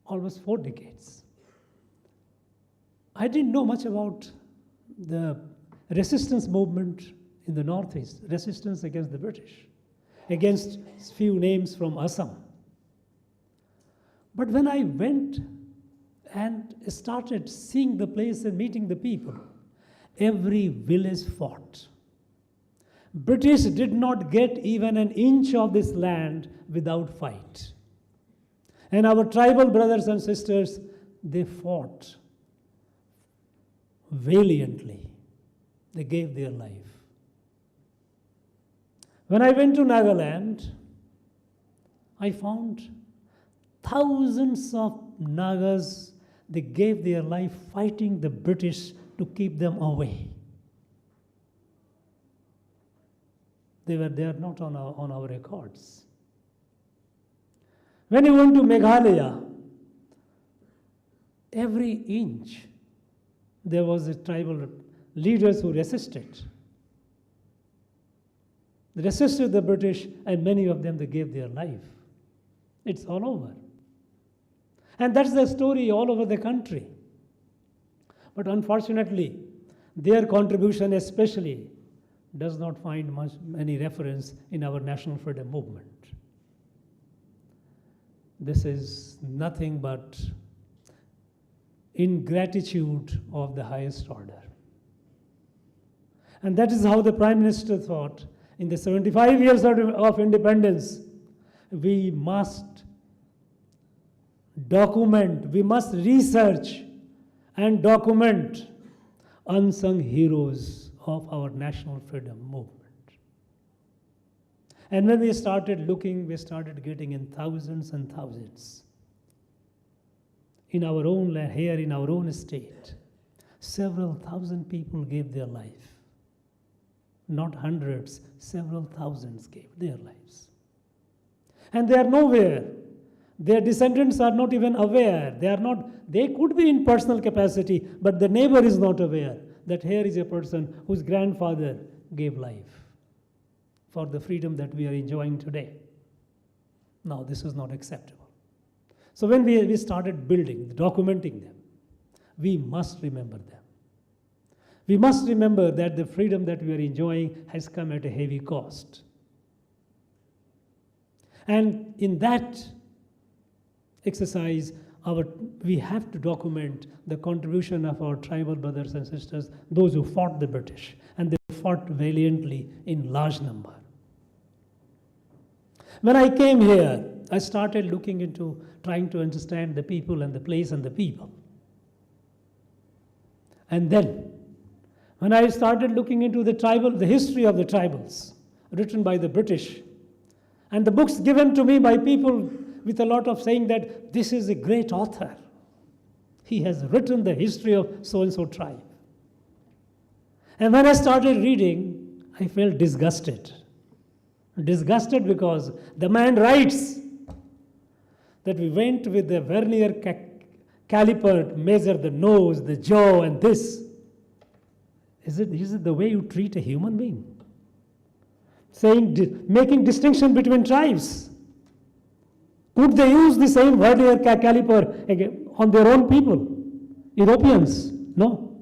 Speaker 9: almost 4 decades, I didn't know much about the resistance movement in the Northeast, resistance against the British, against few names from Assam. But when I went and started seeing the place and meeting the people, every village fought. British did not get even an inch of this land without fight. And our tribal brothers and sisters, they fought valiantly. They gave their life. When I went to Nagaland, I found thousands of Nagas, they gave their life fighting the British to keep them away. They are not on our records. When you went to Meghalaya, every inch there was a tribal leaders who resisted. They resisted the British, and many of them, they gave their life. It's all over. And that's the story all over the country. But unfortunately, their contribution especially does not find any reference in our national freedom movement. This is nothing but ingratitude of the highest order. And that is how the Prime Minister thought. In the 75 years of independence, we must document, we must research and document unsung heroes of our national freedom movement. And when we started looking, we started getting in thousands and thousands. In our own land, here in our own state, several thousand people gave their life. Not hundreds, several thousands gave their lives. And they are nowhere. Their descendants are not even aware. They could be in personal capacity, but the neighbor is not aware that here is a person whose grandfather gave life for the freedom that we are enjoying today. Now, this is not acceptable. So when we started building, documenting them, we must remember them. We must remember that the freedom that we are enjoying has come at a heavy cost. And in that exercise, we have to document the contribution of our tribal brothers and sisters, those who fought the British, and they fought valiantly in large number. When I came here, I started looking into trying to understand the people and the place and the people. And then, when I started looking into the history of the tribals, written by the British, and the books given to me by people with a lot of saying that this is a great author. He has written the history of so-and-so tribe. And when I started reading, I felt disgusted. Disgusted because the man writes that we went with the vernier caliper to measure the nose, the jaw, and this. Is it the way you treat a human being? Making distinction between tribes. Could they use the same vernier caliper on their own people? Europeans? No.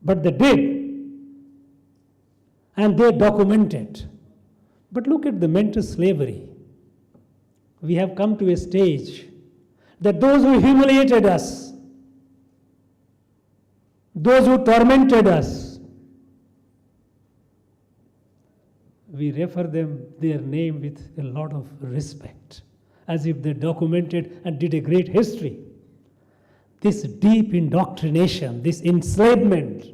Speaker 9: But they did. And they documented. But look at the mental slavery. We have come to a stage that those who humiliated us, those who tormented us, we refer their name with a lot of respect, as if they documented and did a great history. This deep indoctrination, this enslavement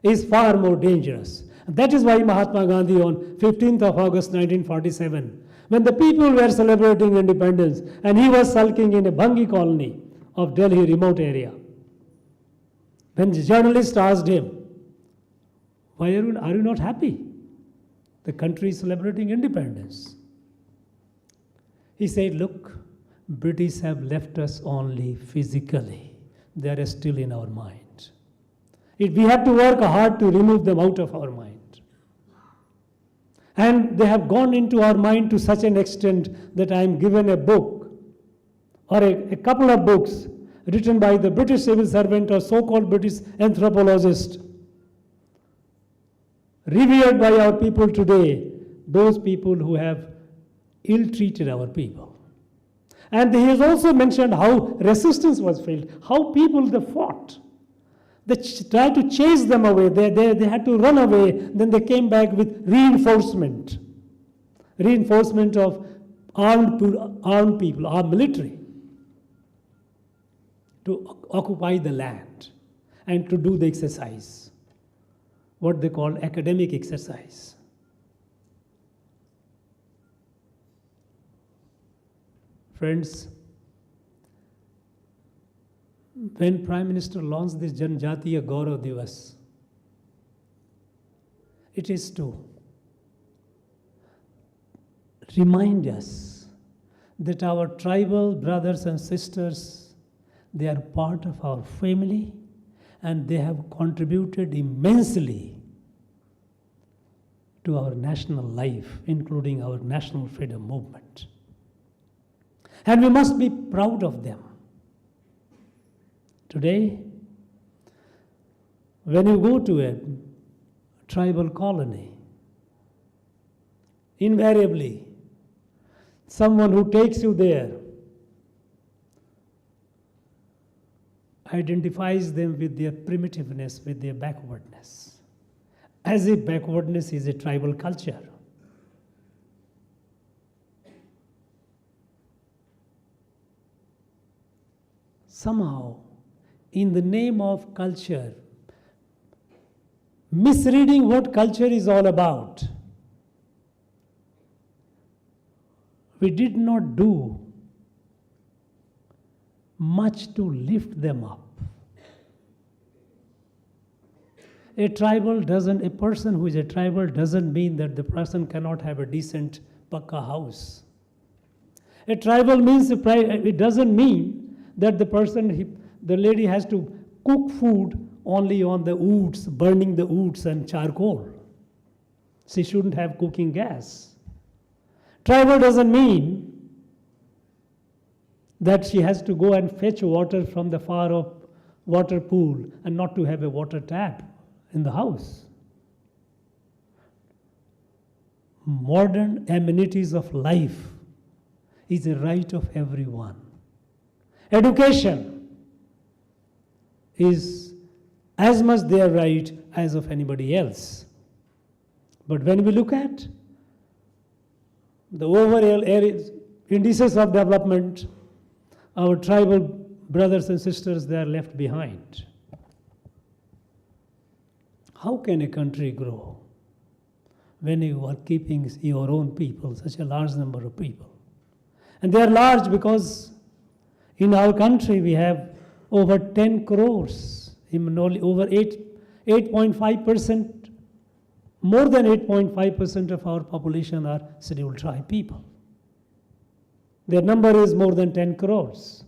Speaker 9: is far more dangerous. And that is why Mahatma Gandhi on 15th of August 1947, when the people were celebrating independence and he was sulking in a Bhangi colony of Delhi remote area, when the journalist asked him, why are you not happy? The country is celebrating independence. He said, look, British have left us only physically. They are still in our mind. We have to work hard to remove them out of our mind. And they have gone into our mind to such an extent that I am given a book or a couple of books written by the British civil servant or so-called British anthropologist, revered by our people today, those people who have ill-treated our people. And he has also mentioned how resistance was felt, how people they fought. They tried to chase them away, they had to run away, then they came back with reinforcement of armed people, armed military, to occupy the land and to do the exercise, what they call academic exercise. Friends, when Prime Minister launched this Janjatiya Gaurav Divas, it is to remind us that our tribal brothers and sisters, they are part of our family and they have contributed immensely to our national life, including our national freedom movement. And we must be proud of them. Today, when you go to a tribal colony, invariably, someone who takes you there identifies them with their primitiveness, with their backwardness, as if backwardness is a tribal culture. Somehow, in the name of culture, misreading what culture is all about, we did not do much to lift them up. A person who is a tribal doesn't mean that the person cannot have a decent pakka house. A tribal means, it doesn't mean that the lady has to cook food only on the woods, burning the woods and charcoal. She shouldn't have cooking gas. Tribal doesn't mean that she has to go and fetch water from the far off water pool and not to have a water tap in the house. Modern amenities of life is a right of everyone. Education is as much their right as of anybody else. But when we look at the overall areas, indices of development, our tribal brothers and sisters, they are left behind. How can a country grow when you are keeping your own people, such a large number of people? And they are large because in our country we have over 10 crores, over 8.5%, more than 8.5% of our population are scheduled tribe people. Their number is more than 10 crores.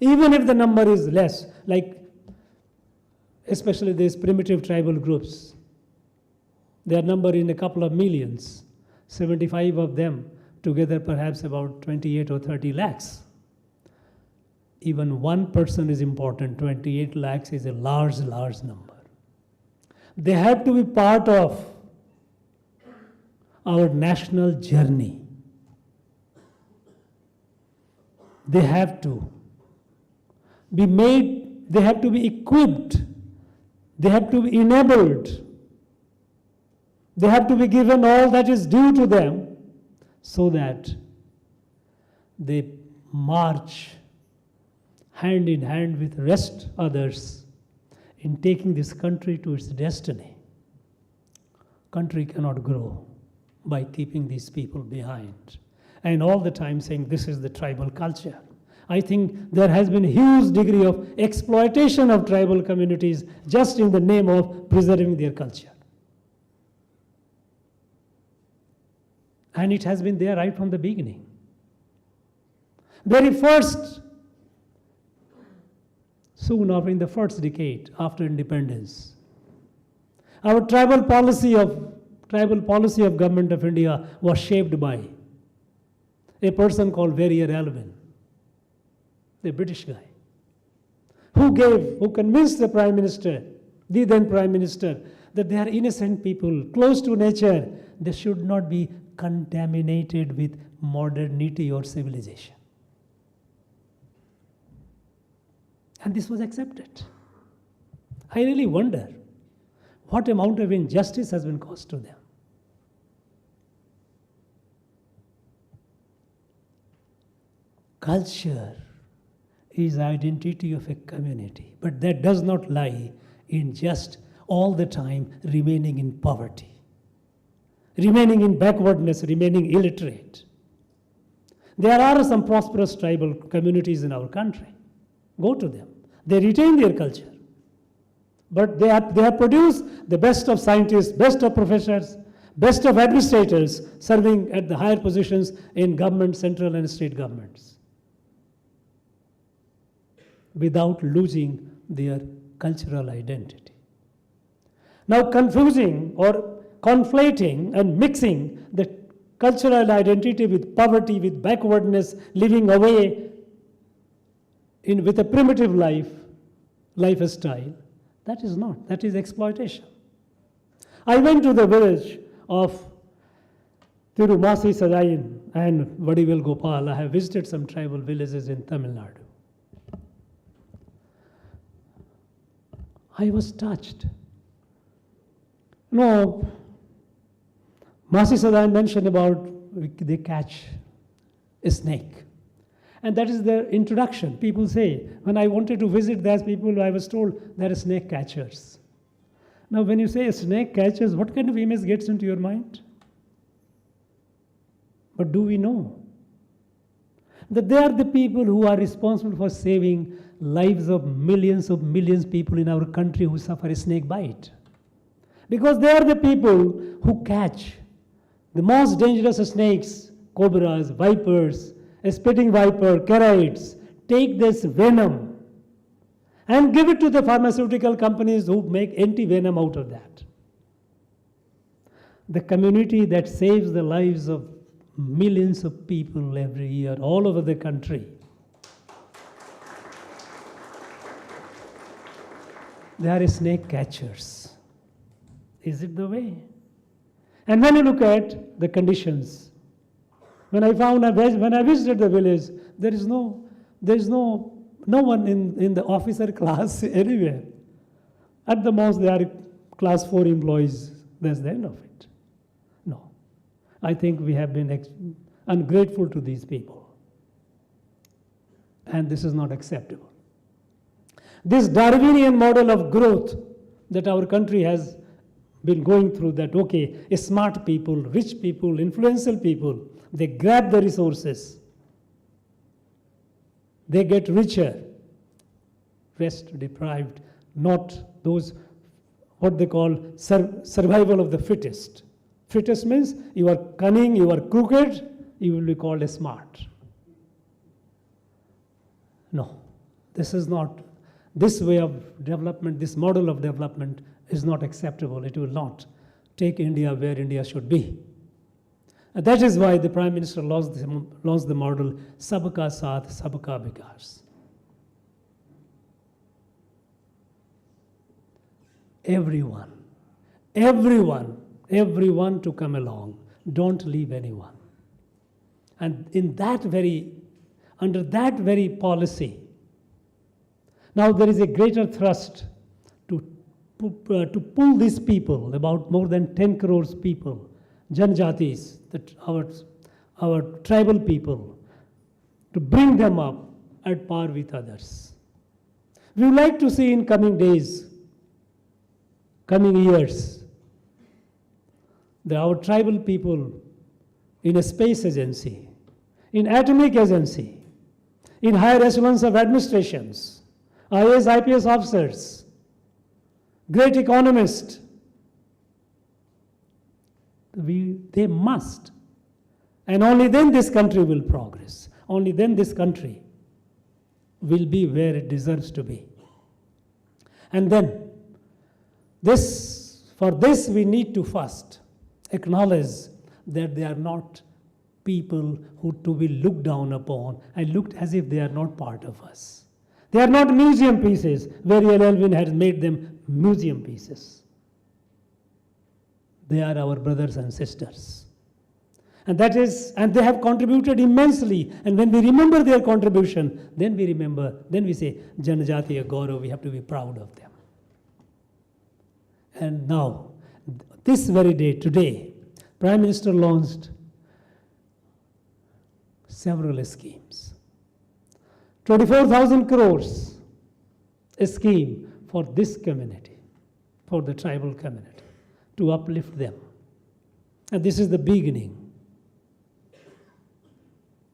Speaker 9: Even if the number is less, like especially these primitive tribal groups, their number in a couple of millions, 75 of them together perhaps about 28 or 30 lakhs. Even one person is important, 28 lakhs is a large number. They have to be part of our national journey. They have to be made, they have to be equipped, they have to be enabled, they have to be given all that is due to them so that they march hand in hand with rest others in taking this country to its destiny. Country cannot grow by keeping these people behind and all the time saying this is the tribal culture. I think there has been a huge degree of exploitation of tribal communities just in the name of preserving their culture. And it has been there right from the beginning. Very first, soon after, in the first decade after independence, our tribal policy of Government of India was shaped by a person called Bharathiar, the British guy, who convinced the Prime Minister, the then Prime Minister, that they are innocent people, close to nature, they should not be contaminated with modernity or civilization. And this was accepted. I really wonder what amount of injustice has been caused to them. Culture is identity of a community, but that does not lie in just all the time remaining in poverty, remaining in backwardness, remaining illiterate. There are some prosperous tribal communities in our country. Go to them. They retain their culture. But they have produced the best of scientists, best of professors, best of administrators serving at the higher positions in government, central and state governments, without losing their cultural identity. Now confusing or conflating and mixing the cultural identity with poverty, with backwardness, living away with a primitive lifestyle, that is exploitation. I went to the village of Tirumasi Sadayin and Vadivel Gopal. I have visited some tribal villages in Tamil Nadu. I was touched. Masi Sadayin mentioned about they catch a snake. And that is the introduction. People say, when I wanted to visit those people, I was told there are snake catchers. Now, when you say snake catchers, what kind of image gets into your mind? But do we know that they are the people who are responsible for saving lives of millions people in our country who suffer a snake bite. Because they are the people who catch the most dangerous snakes, cobras, vipers, a spitting viper, carides, take this venom and give it to the pharmaceutical companies who make anti-venom out of that. The community that saves the lives of millions of people every year all over the country. They are snake catchers. Is it the way? And when you look at the conditions, when I visited the village, there is no one in the officer class anywhere. At the most, they are class 4 employees. That's the end of it. No. I think we have been ungrateful to these people. And this is not acceptable. This Darwinian model of growth that our country has been going through, that okay, smart people, rich people, influential people, they grab the resources, they get richer, rest deprived, not those what they call survival of the fittest. Fittest means you are cunning, you are crooked, you will be called a smart. No, this is not, this way of development, this model of development is not acceptable. It will not take India where India should be. And that is why the Prime Minister launched the model Sabka Saath, Sabka Vikas. Everyone to come along. Don't leave anyone. And under that very policy, now there is a greater thrust to pull these people, about more than 10 crores people, Janjatis, our tribal people, to bring them up at par with others. We would like to see in coming days, coming years, our tribal people in a space agency, in atomic agency, in higher echelons of administrations, IAS, IPS officers, great economists, they must. And only then this country will progress. Only then this country will be where it deserves to be. And then, for this we need to first acknowledge that they are not people who to be looked down upon and looked as if they are not part of us. They are not museum pieces, where Elvin has made them museum pieces. They are our brothers and sisters. And they have contributed immensely. And when we remember their contribution, then we say, Janjatiya Gaurav, we have to be proud of them. And now, this very day, today, Prime Minister launched several schemes. 24,000 crores, a scheme for this community, for the tribal community, to uplift them. And this is the beginning.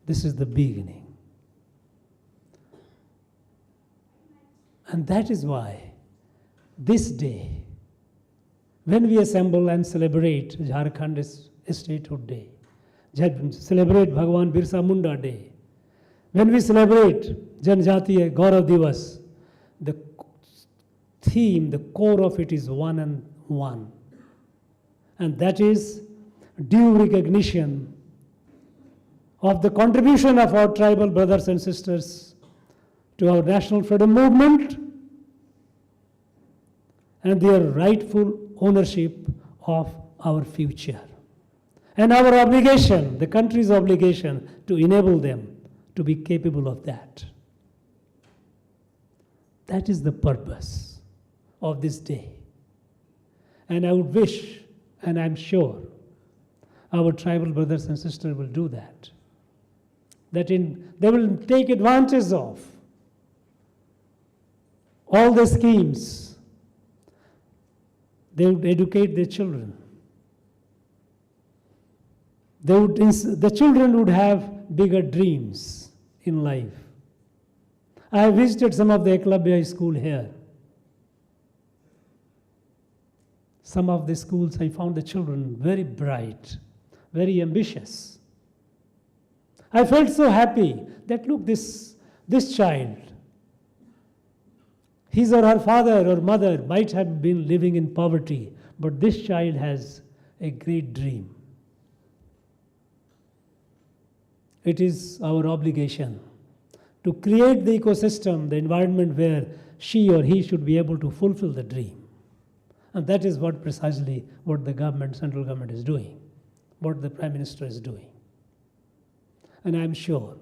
Speaker 9: This is the beginning. And that is why this day, when we assemble and celebrate Jharkhand Statehood Day, celebrate Bhagwan Birsa Munda Day, when we celebrate Janjatiya Gaurav Divas, the theme, the core of it is one and one. And that is due recognition of the contribution of our tribal brothers and sisters to our national freedom movement and their rightful ownership of our future. And our obligation, the country's obligation, to enable them to be capable of that. That is the purpose of this day. And I would wish, and I'm sure, our tribal brothers and sisters will do that. They will take advantage of all the schemes. They would educate their children. The children would have bigger dreams. in life. I have visited some of the Eklavya school here. Some of the schools, I found the children very bright, very ambitious. I felt so happy that look, this child, his or her father or mother might have been living in poverty, but this child has a great dream. It is our obligation to create the ecosystem, the environment where she or he should be able to fulfill the dream. And that is what precisely what the government, central government is doing, what the Prime Minister is doing. And I'm sure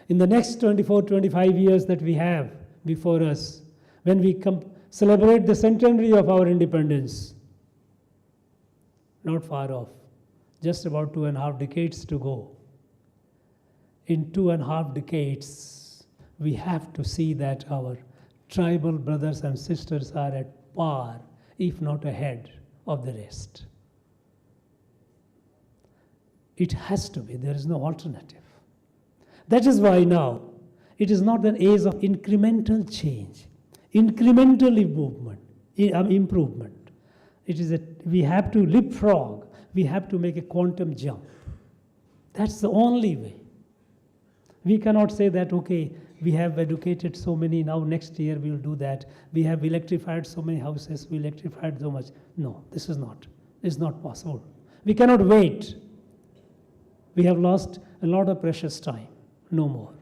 Speaker 9: in the next 24, 25 years that we have before us, when we celebrate the centenary of our independence, not far off, just about 2.5 decades to go. In 2.5 decades, we have to see that our tribal brothers and sisters are at par, if not ahead of the rest. It has to be, there is no alternative. That is why now, it is not an age of incremental change, incremental improvement. It is we have to leapfrog, we have to make a quantum jump. That's the only way. We cannot say that, okay, we have educated so many, now next year we will do that. We have electrified so many houses, we electrified so much. No, this is not possible. We cannot wait. We have lost a lot of precious time, no more.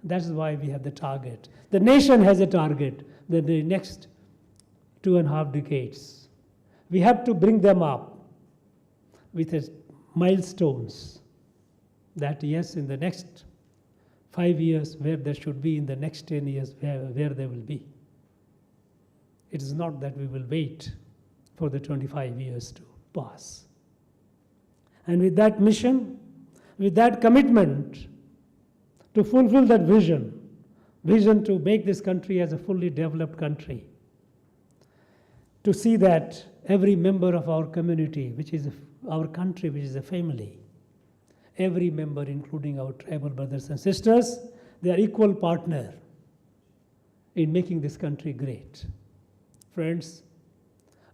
Speaker 9: That's why we have the target. The nation has a target that the next 2.5 decades, we have to bring them up with milestones that yes, in the next 5 years where there should be, in the next 10 years where they will be. It is not that we will wait for the 25 years to pass. And with that mission, with that commitment to fulfill that vision to make this country as a fully developed country, to see that every member of our community, which is our country, which is a family, every member, including our tribal brothers and sisters, they are equal partner in making this country great. Friends,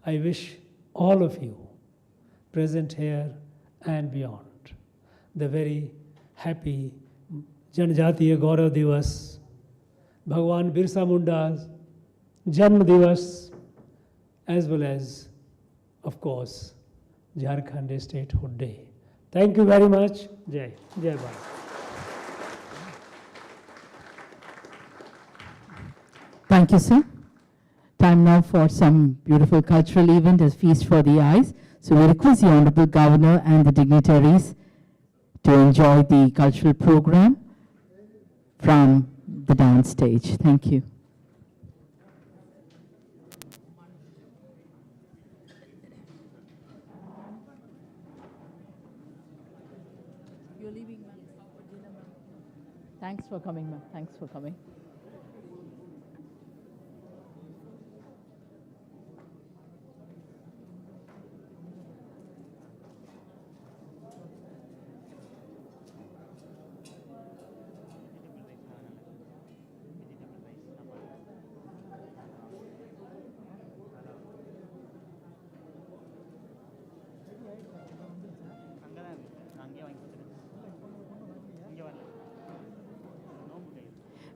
Speaker 9: I wish all of you present here and beyond the very happy Janjatiya Gaurav Divas, Bhagwan Birsa Munda's Janma Divas, as well as, of course, Jharkhand Statehood Day. Thank you very much. Jai Bharat.
Speaker 1: Thank you, sir. Time now for some beautiful cultural event, a feast for the eyes. So we request the Honorable Governor and the dignitaries to enjoy the cultural program from the downstage. Thank you. You're leaving, ma'am. Thanks for coming, ma'am. Thanks for coming.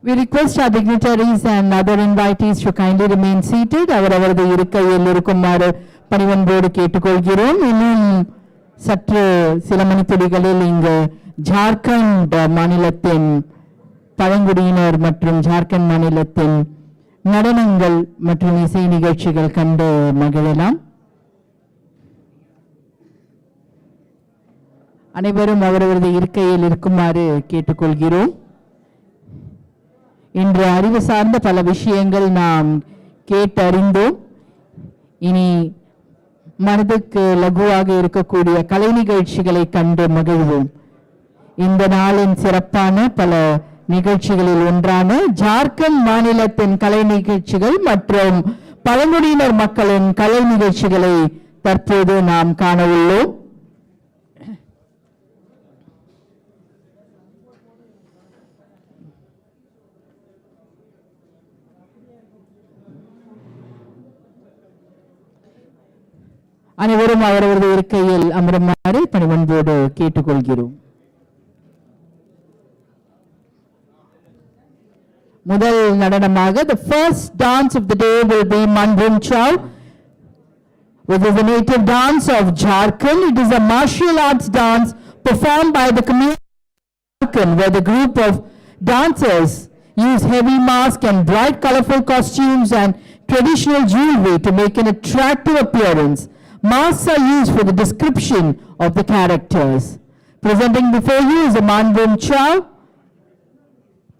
Speaker 1: We request our dignitaries and other invitees to kindly remain seated. அவரவரது இருக்கையில் இருக்குமாறு பணிவன்போடு கேட்டுக்கொள்கிறோம். இன்னும் சற்று சில மணித்துளிகளில் இங்கு ஜார்க்கண்ட் மாநிலத்தின் பழங்குடியினர் மற்றும் ஜார்க்கண்ட் மாநிலத்தின் நடனங்கள் மற்றும் இசை நிகழ்ச்சிகள் கண்டு மகிழலாம். அனைவரும் அவரவரது இருக்கையில் இருக்குமாறு கேட்டுக்கொள்கிறோம். இன்று அறிவு சார்ந்த பல விஷயங்கள் நாம் கேட்டறிந்தோம். இனி மனதுக்கு லகுவாக இருக்கக்கூடிய கலை நிகழ்ச்சிகளை கண்டு மகிழ்வோம். இந்த நாளின் சிறப்பான பல நிகழ்ச்சிகளில் ஒன்றான ஜார்க்கண்ட் மாநிலத்தின் கலை நிகழ்ச்சிகள் மற்றும் பழங்குடியினர் மக்களின் கலை நிகழ்ச்சிகளை தற்போது நாம் காண உள்ளோம். அனைவரும் அவரவரது இருக்கையில் அமருமாறு பணிவன்போடு கேட்டுக்கொள்கிறோம். முதல் நடனமாக the first dance of the day will be Mandapam Chow, which is a native dance of Jharkhand. It is a martial arts dance performed by the community of Jharkhand, where the group of dancers use heavy masks and bright colorful costumes and traditional jewelry to make an attractive appearance. Masks are used for the description of the characters. Presenting before you is a Mandapam Chow,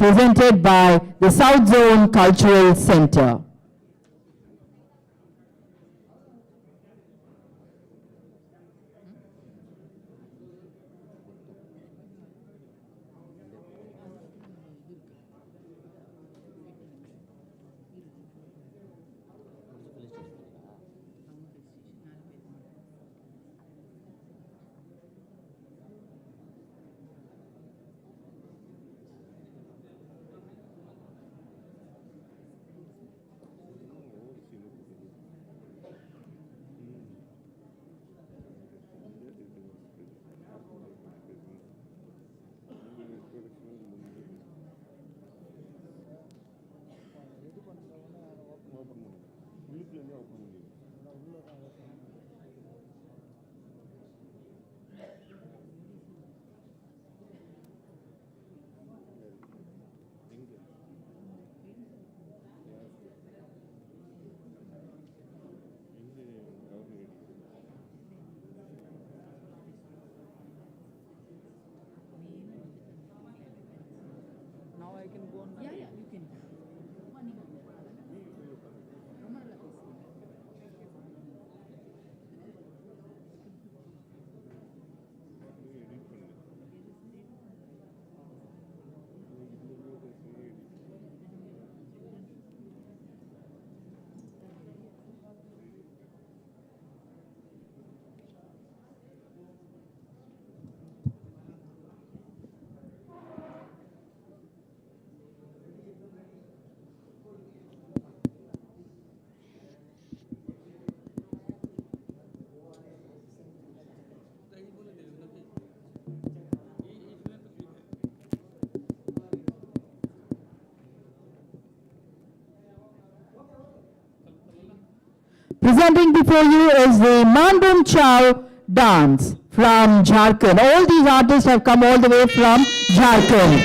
Speaker 1: presented by the South Zone Cultural Center. Presenting before you is the Mandapam Chow dance from Jharkhand. All these artists have come all the way from Jharkhand.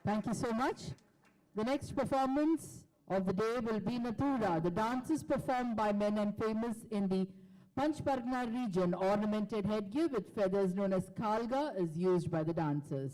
Speaker 1: Thank you so much. The next performance of the day will be Natura. The dance is performed by men and famous in the Panchpargana region. Ornamented headgear with feathers known as kalga is used by the dancers.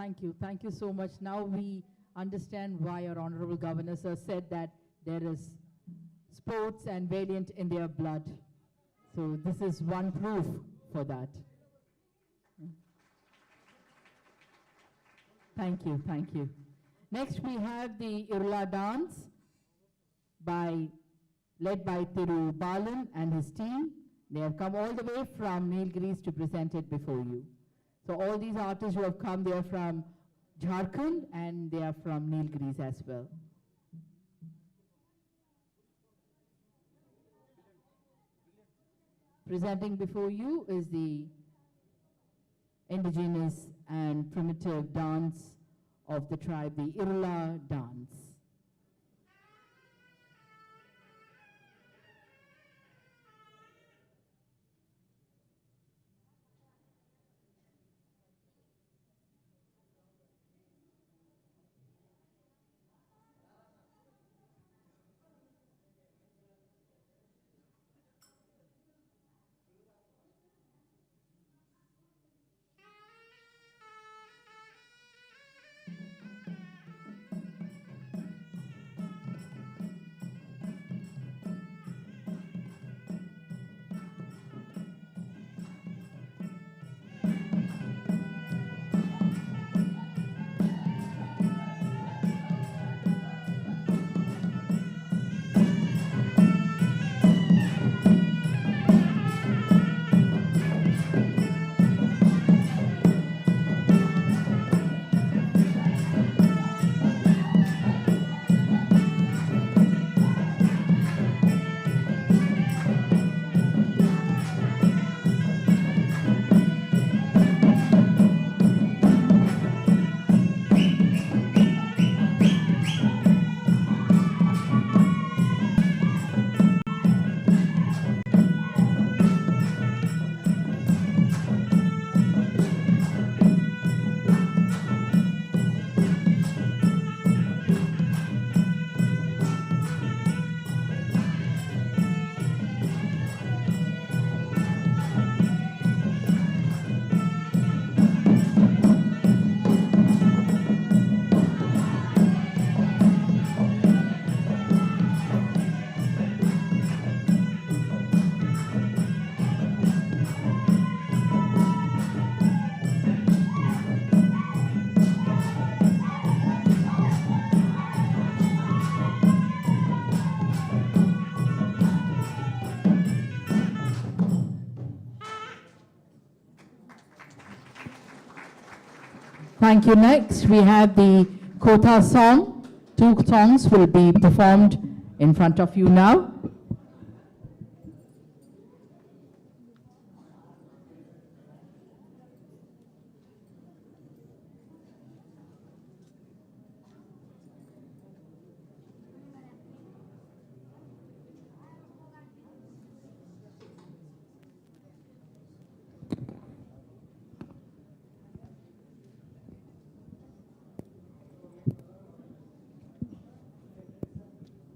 Speaker 1: Thank you. Thank you so much. Now we understand why our Honorable Governor sir said that there is sports and valiant in their blood. So this is one proof for that. Thank you, thank you. Next we have the Irula dance led by Thiru Balan and his team. They have come all the way from Nilgiris to present it before you. So all these artists who have come, they are from Jharkhand and they are from Nilgiris as well. Presenting before you is the indigenous and primitive dance of the tribe, the Irula dance. Thank you. Next, we have the Kotha song. 2 songs will be performed in front of you now.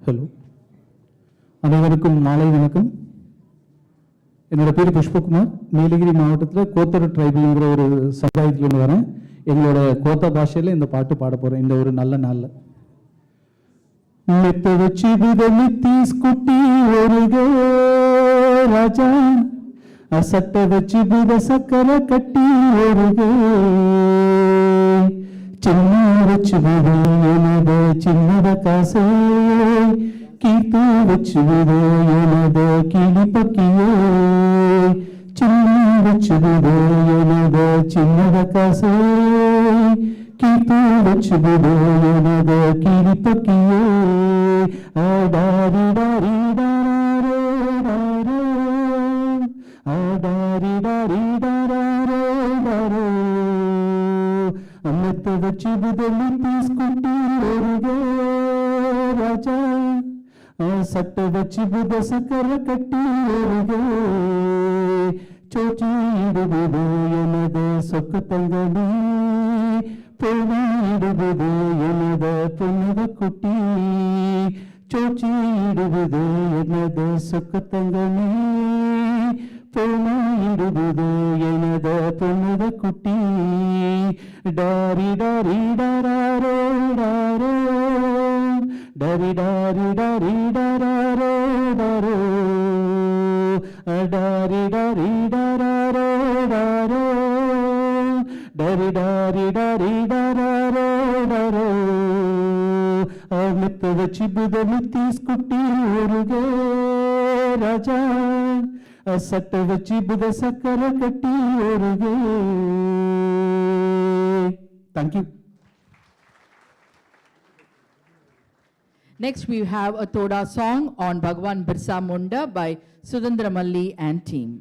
Speaker 10: Hello, அனைவருக்கும் மாலை வணக்கம். என்னோட பேர் புஷ்பகுமார். நீலகிரி மாவட்டத்தில் கோத்தர் ட்ரைபுங்கிற ஒரு சமுதாயத்துலேருந்து வரேன். எங்களோட Kota பாஷையில் இந்த பாட்டு பாட போகிறேன் இந்த ஒரு நல்ல நாளில். మెత్త వచ్చి బుదని తీసుకుట్టి ఒరుగే రాజా, ఆ సట్ట వచ్చి బుద సక్కర కట్టి ఒరుగే, చిన్న వచ్చి బుద చిన్నద కాసే, కీర్తు వచ్చి బుద కిలి పక్కియే, చిన్న వచ్చి బుద చిన్నద కాసే, కీర్తు వచ్చి బుద కిలి పక్కియే, ఆడారి డారి డారే డారే, ఆడారి డారి డారే డారే, అమ్మత వచ్చి బుదలు తీసుకుంటూ ఒరుగే రాజా, ఆ సట్ట వచ్చి బుద సకర కట్టి ఒరుగే, చోచి ఇడుబుదు ఎనద సొక్క ತಂಗಡಿ, ಪೋಣಿ ಇಡುವುದು ಎನದ ಪುನದ ಕುಟ್ಟಿ, ಚೋಚಿ ಇಡುವುದು ಎನದ ಸೊಕ್ಕ ತಂಗಡಿ, ತೋಮಾಯಿಡುವುದು ಎನದ ಪೊನ್ನದ ಕುಟ್ಟಿ ಡಾರಿ ಡಾರಿ ಡಾರೋ ಡಾರೋ ಡರಿ ಡಾರಿ ಡಾರಿ ಡಾರೋ ಡಾರೋ ಡಾರಿ ಡಾರಿ ಡಾರೋ ಡಾರೋ ಡರಿ ಡಾರಿ ಡಾರಿ ಡಾರೋ ಡಾರೋ మెత్తద చిబుదలు తీసుకుట్టి ఊరుగే రాజా సట్టద చిబుద సక్కర కట్టి ఊరుగే. Thank you.
Speaker 1: Next, we have a Toda song on Bhagwan Birsa Munda by Sudandra Malli and team.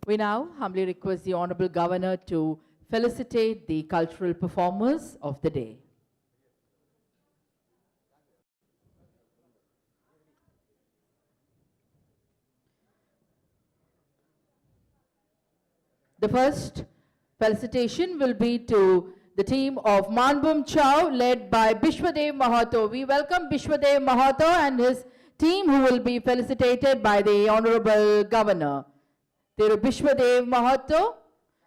Speaker 1: We now humbly request the Honorable Governor to felicitate the cultural performers of the day. The first felicitation will be to the team of Mandapam Chow led by Bishwadev Mahato. We welcome Bishwadev Mahato and his team who will be felicitated by the Honorable Governor. Thiru Bishwadev Mahato,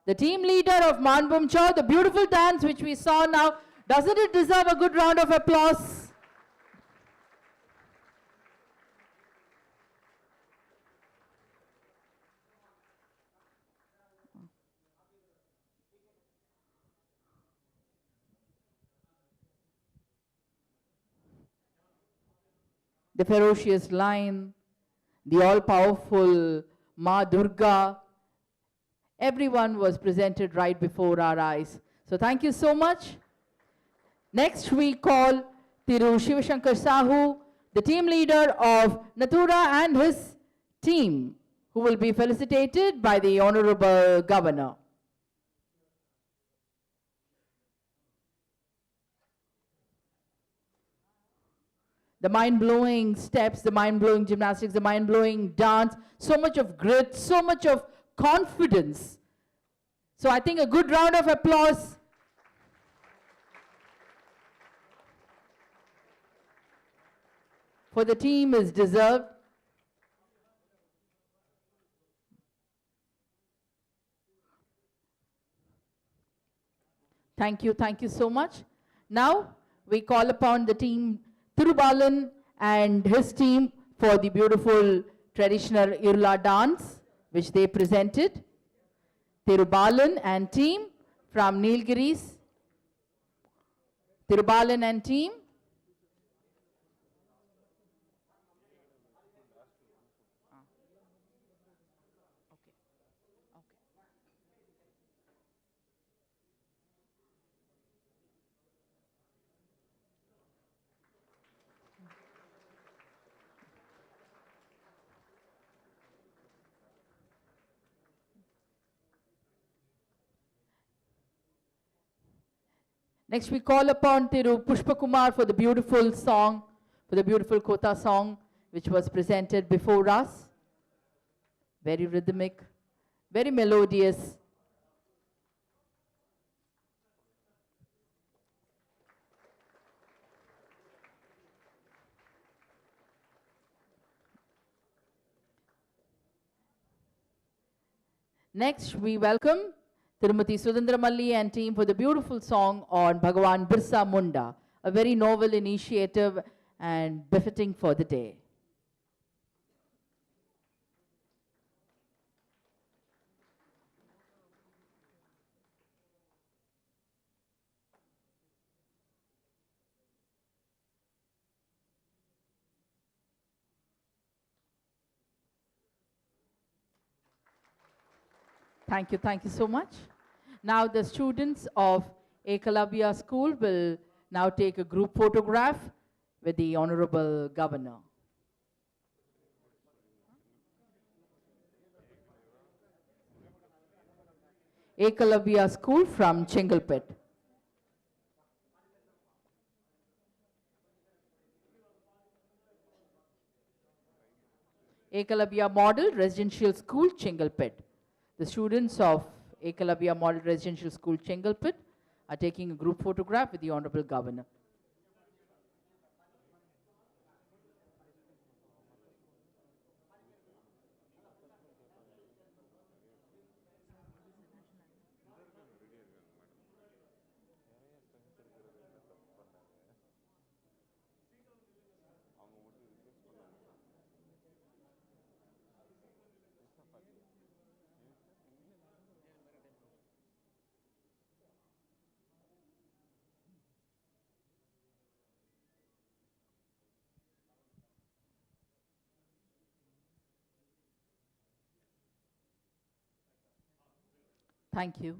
Speaker 1: the team leader of Mandapam Chow, the beautiful dance which we saw now, doesn't it deserve a good round of applause? The ferocious lion, the all-powerful Ma Durga, everyone was presented right before our eyes. So thank you so much. Next we call Thiru Shivashankar Sahu, the team leader of Nathura and his team, who will be felicitated by the Honorable Governor. The mind-blowing steps, the mind-blowing gymnastics, the mind-blowing dance, so much of grit, so much of confidence. So I think a good round of applause. For the team is deserved. Thank you so much. Now we call upon the team Thirubalan and his team for the beautiful traditional Irla dance which they presented. Thirubalan and team from Nilgiris. Thirubalan and team. Next, we call upon Thiru Pushpakumar for the beautiful song, for the beautiful Kotha song, which was presented before us. Very rhythmic, very melodious. Next, we welcome Tirumati Sudhandramalli and team for the beautiful song on Bhagavan Birsa Munda, a very novel initiative and befitting for the day. Thank you so much. Now the students of Ekalavya School will now take a group photograph with the Honorable Governor. Ekalavya School from Chengalpet. Ekalavya Model Residential School, Chengalpet. The students of Ekalavya Model Residential School, Chengalpet are taking a group photograph with the Honorable Governor. Thank you.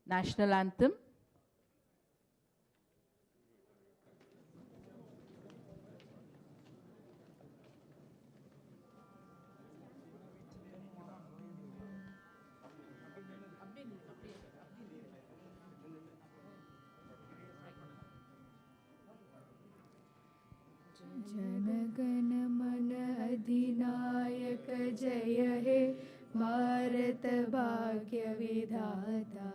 Speaker 1: National Anthem.
Speaker 2: जनगण मन अधिनायक जय हे भारत भाग्य विधाता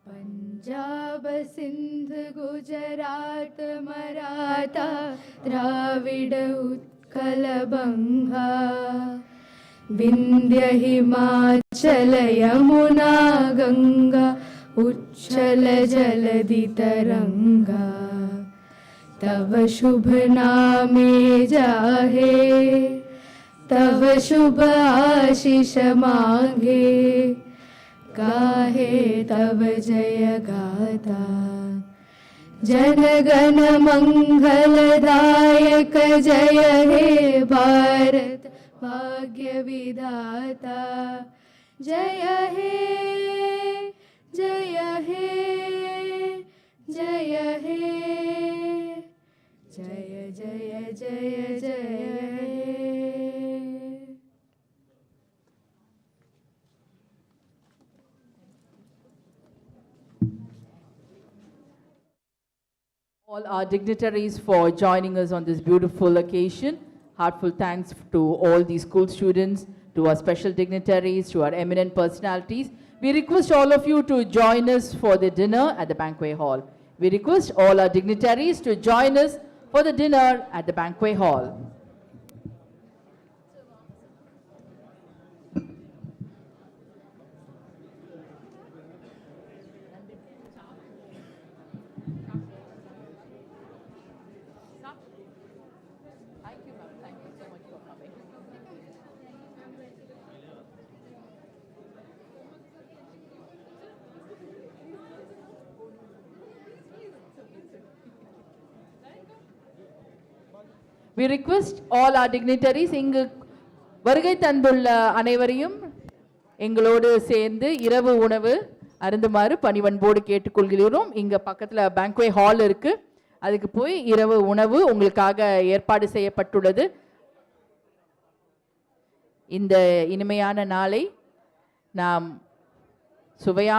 Speaker 2: पंजाब सिंध गुजरात मराठा द्राविड उत्कल बंगा विंध्य हिमाचल यमुना गंगा उच्छल जलधि तरंगा तव शुभ नामे जाहे तव शुभ आशीष मांगे गाहे तव जय गाथा जनगण मंगलदायक जय हे भारत भाग्य विधाता जय हे जय हे जय हे जय जय जय जय
Speaker 1: All our dignitaries for joining us on this beautiful occasion. Heartfelt thanks to all the school students, to our special dignitaries, to our eminent personalities. We request all of you to join us for the dinner at the banquet hall. We request all our dignitaries to join us for the dinner at the banquet hall. We request all our dignitaries இங்கு வருகை தந்துள்ள அனைவரையும் எங்களோடு சேர்ந்து இரவு உணவு அருந்துமாறு பணிவன்போடு கேட்டுக்கொள்கிறோம். இங்க பக்கத்துல banquet hall இருக்கு. அதுக்கு போய் இரவு உணவு உங்களுக்காக ஏற்பாடு செய்யப்பட்டுள்ளது. இந்த இனிமையான நாளை நாம் சுவையான